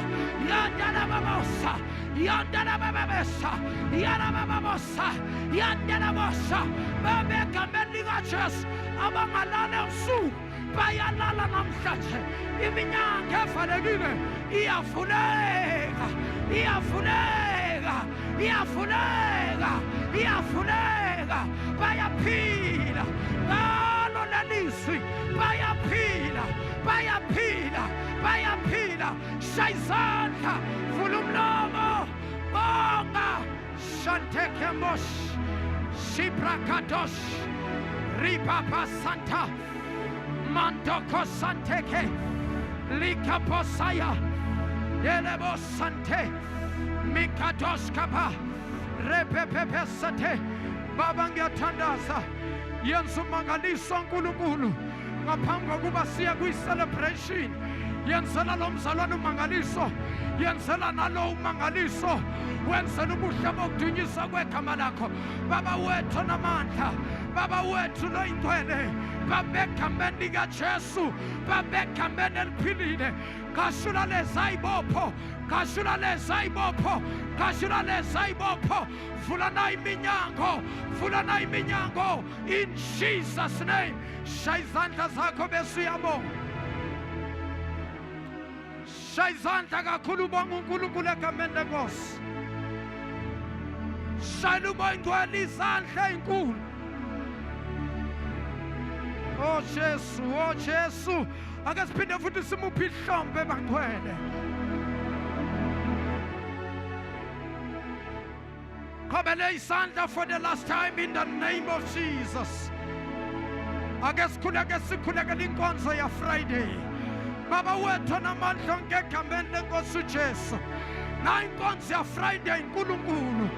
yandalababosa yandalababesa yalababosa yandalabosa. Babegameni likaJesu abangalala ebusuku bayalala namhlanje. Iminyango evalekile iyavuleka, iyavuleka, iyavuleka, iyavuleka. Bayaphila ngalo lelizwi, bayaphila, bayaphila, bayaphila. Shaya izandla, vula umlomo, bonga. Shanteke mosh shibrakadosh ripapa santa mandoko santeke likaposaya delebo sante mikadoshkapa repepepe sante. Baba, ngiyathandaza, yenza umangaliso uNkulunkulu ngaphambi kokuba siya kwi-celebration. Yenzela lo mzalwane umangaliso, yenzela nalo umangaliso, wenzela ubuhle bokudunyiswa kwegama lakho. Baba wethu namandla, Baba wethu loyingcwele, babegameni likaJesu, babegameni eliphilile. Gashula leza ibopho, gashula leza ibopho, gashula leza ibopho. Vula na iminyango, vula na iminyango in Jesus name. Shaya izandla zakho bese uyabonga. Shaya izandla kakhulu ubonga uNkulunkulu egameni lenkosi. Shaya umoya ingcwele izandla ezinkulu. Oh Jesu, oh Jesu. Ake siphinde futhi simuphi ihlombe bangcwele. Qhubele isandla for the last time in the name of Jesus. Ake sikhulekele inkonzo ya Friday. Baba wethu namandla onke egameni lenkosi uJesu. Na inkonzo ya Friday nkulunkulu.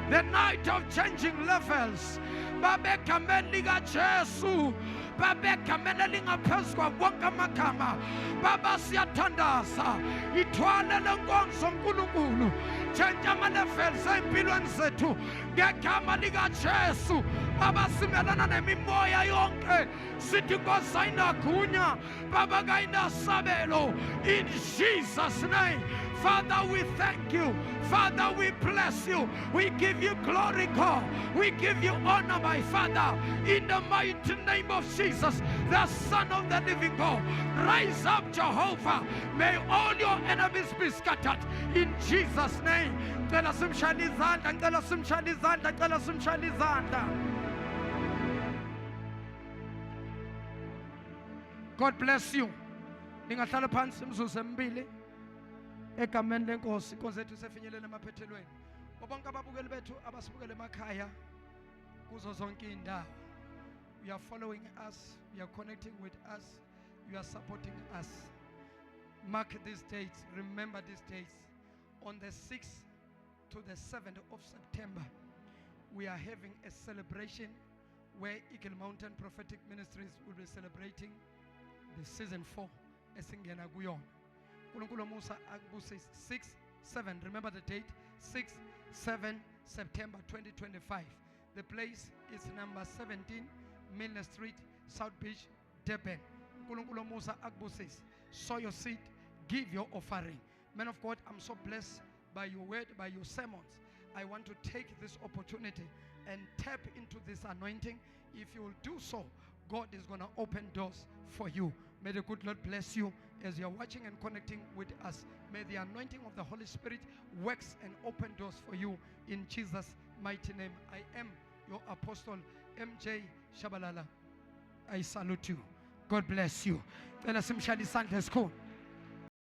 The night of changing levels. Baba egameni lika Jesu. Baba egameni elingaphezu kwawonke amagama. Baba siyathandaza. Ithwale lenkonzo nkulunkulu. Tshentsha ama-levels empilweni zethu ngegama lika Jesu. Baba simelana nemimoya yonke sithi Nkosi ayinagunya Baba kayinasabelo in Jesus name. Father, we thank you. Father, we bless you. We give you glory, God. We give you honor, my Father. In the mighty name of Jesus, the Son of the living God. Rise up, Jehovah. May all your enemies be scattered. In Jesus' name. Cela simshayele izandla, cela simshayele izandla, cela simshayele izandla. God bless you. Ningahlala phansi imzuzu emibili. Egameni lenkosi inkonzo yethu sefinyelela emaphethelweni. Bonke ababukeli bethu abasibukele emakhaya kuzo zonke indawo. You are following us, you are connecting with us, you are supporting us. Mark these dates, remember these dates. On the 6th to the 7th of September, we are having a celebration where Eagle Mountain Prophetic Ministries will be celebrating the season 4 esingena kuyona. Nkulunkulu Musa akubusise 6-7, remember the date, 6-7 September 2025. The place is number 17 Milner Street, South Beach, Durban. Nkulunkulu Musa akubusise. Sow your seed, give your offering. Man of God, I'm so blessed by your word, by your sermons. I want to take this opportunity and tap into this anointing. If you will do so, God is going to open doors for you. May the good Lord bless you as you are watching and connecting with us. May the anointing of the Holy Spirit works and open doors for you in Jesus' mighty name. I am your apostle, MJ Shabalala. I salute you. God bless you. Cela simshayele isandla esikhulu.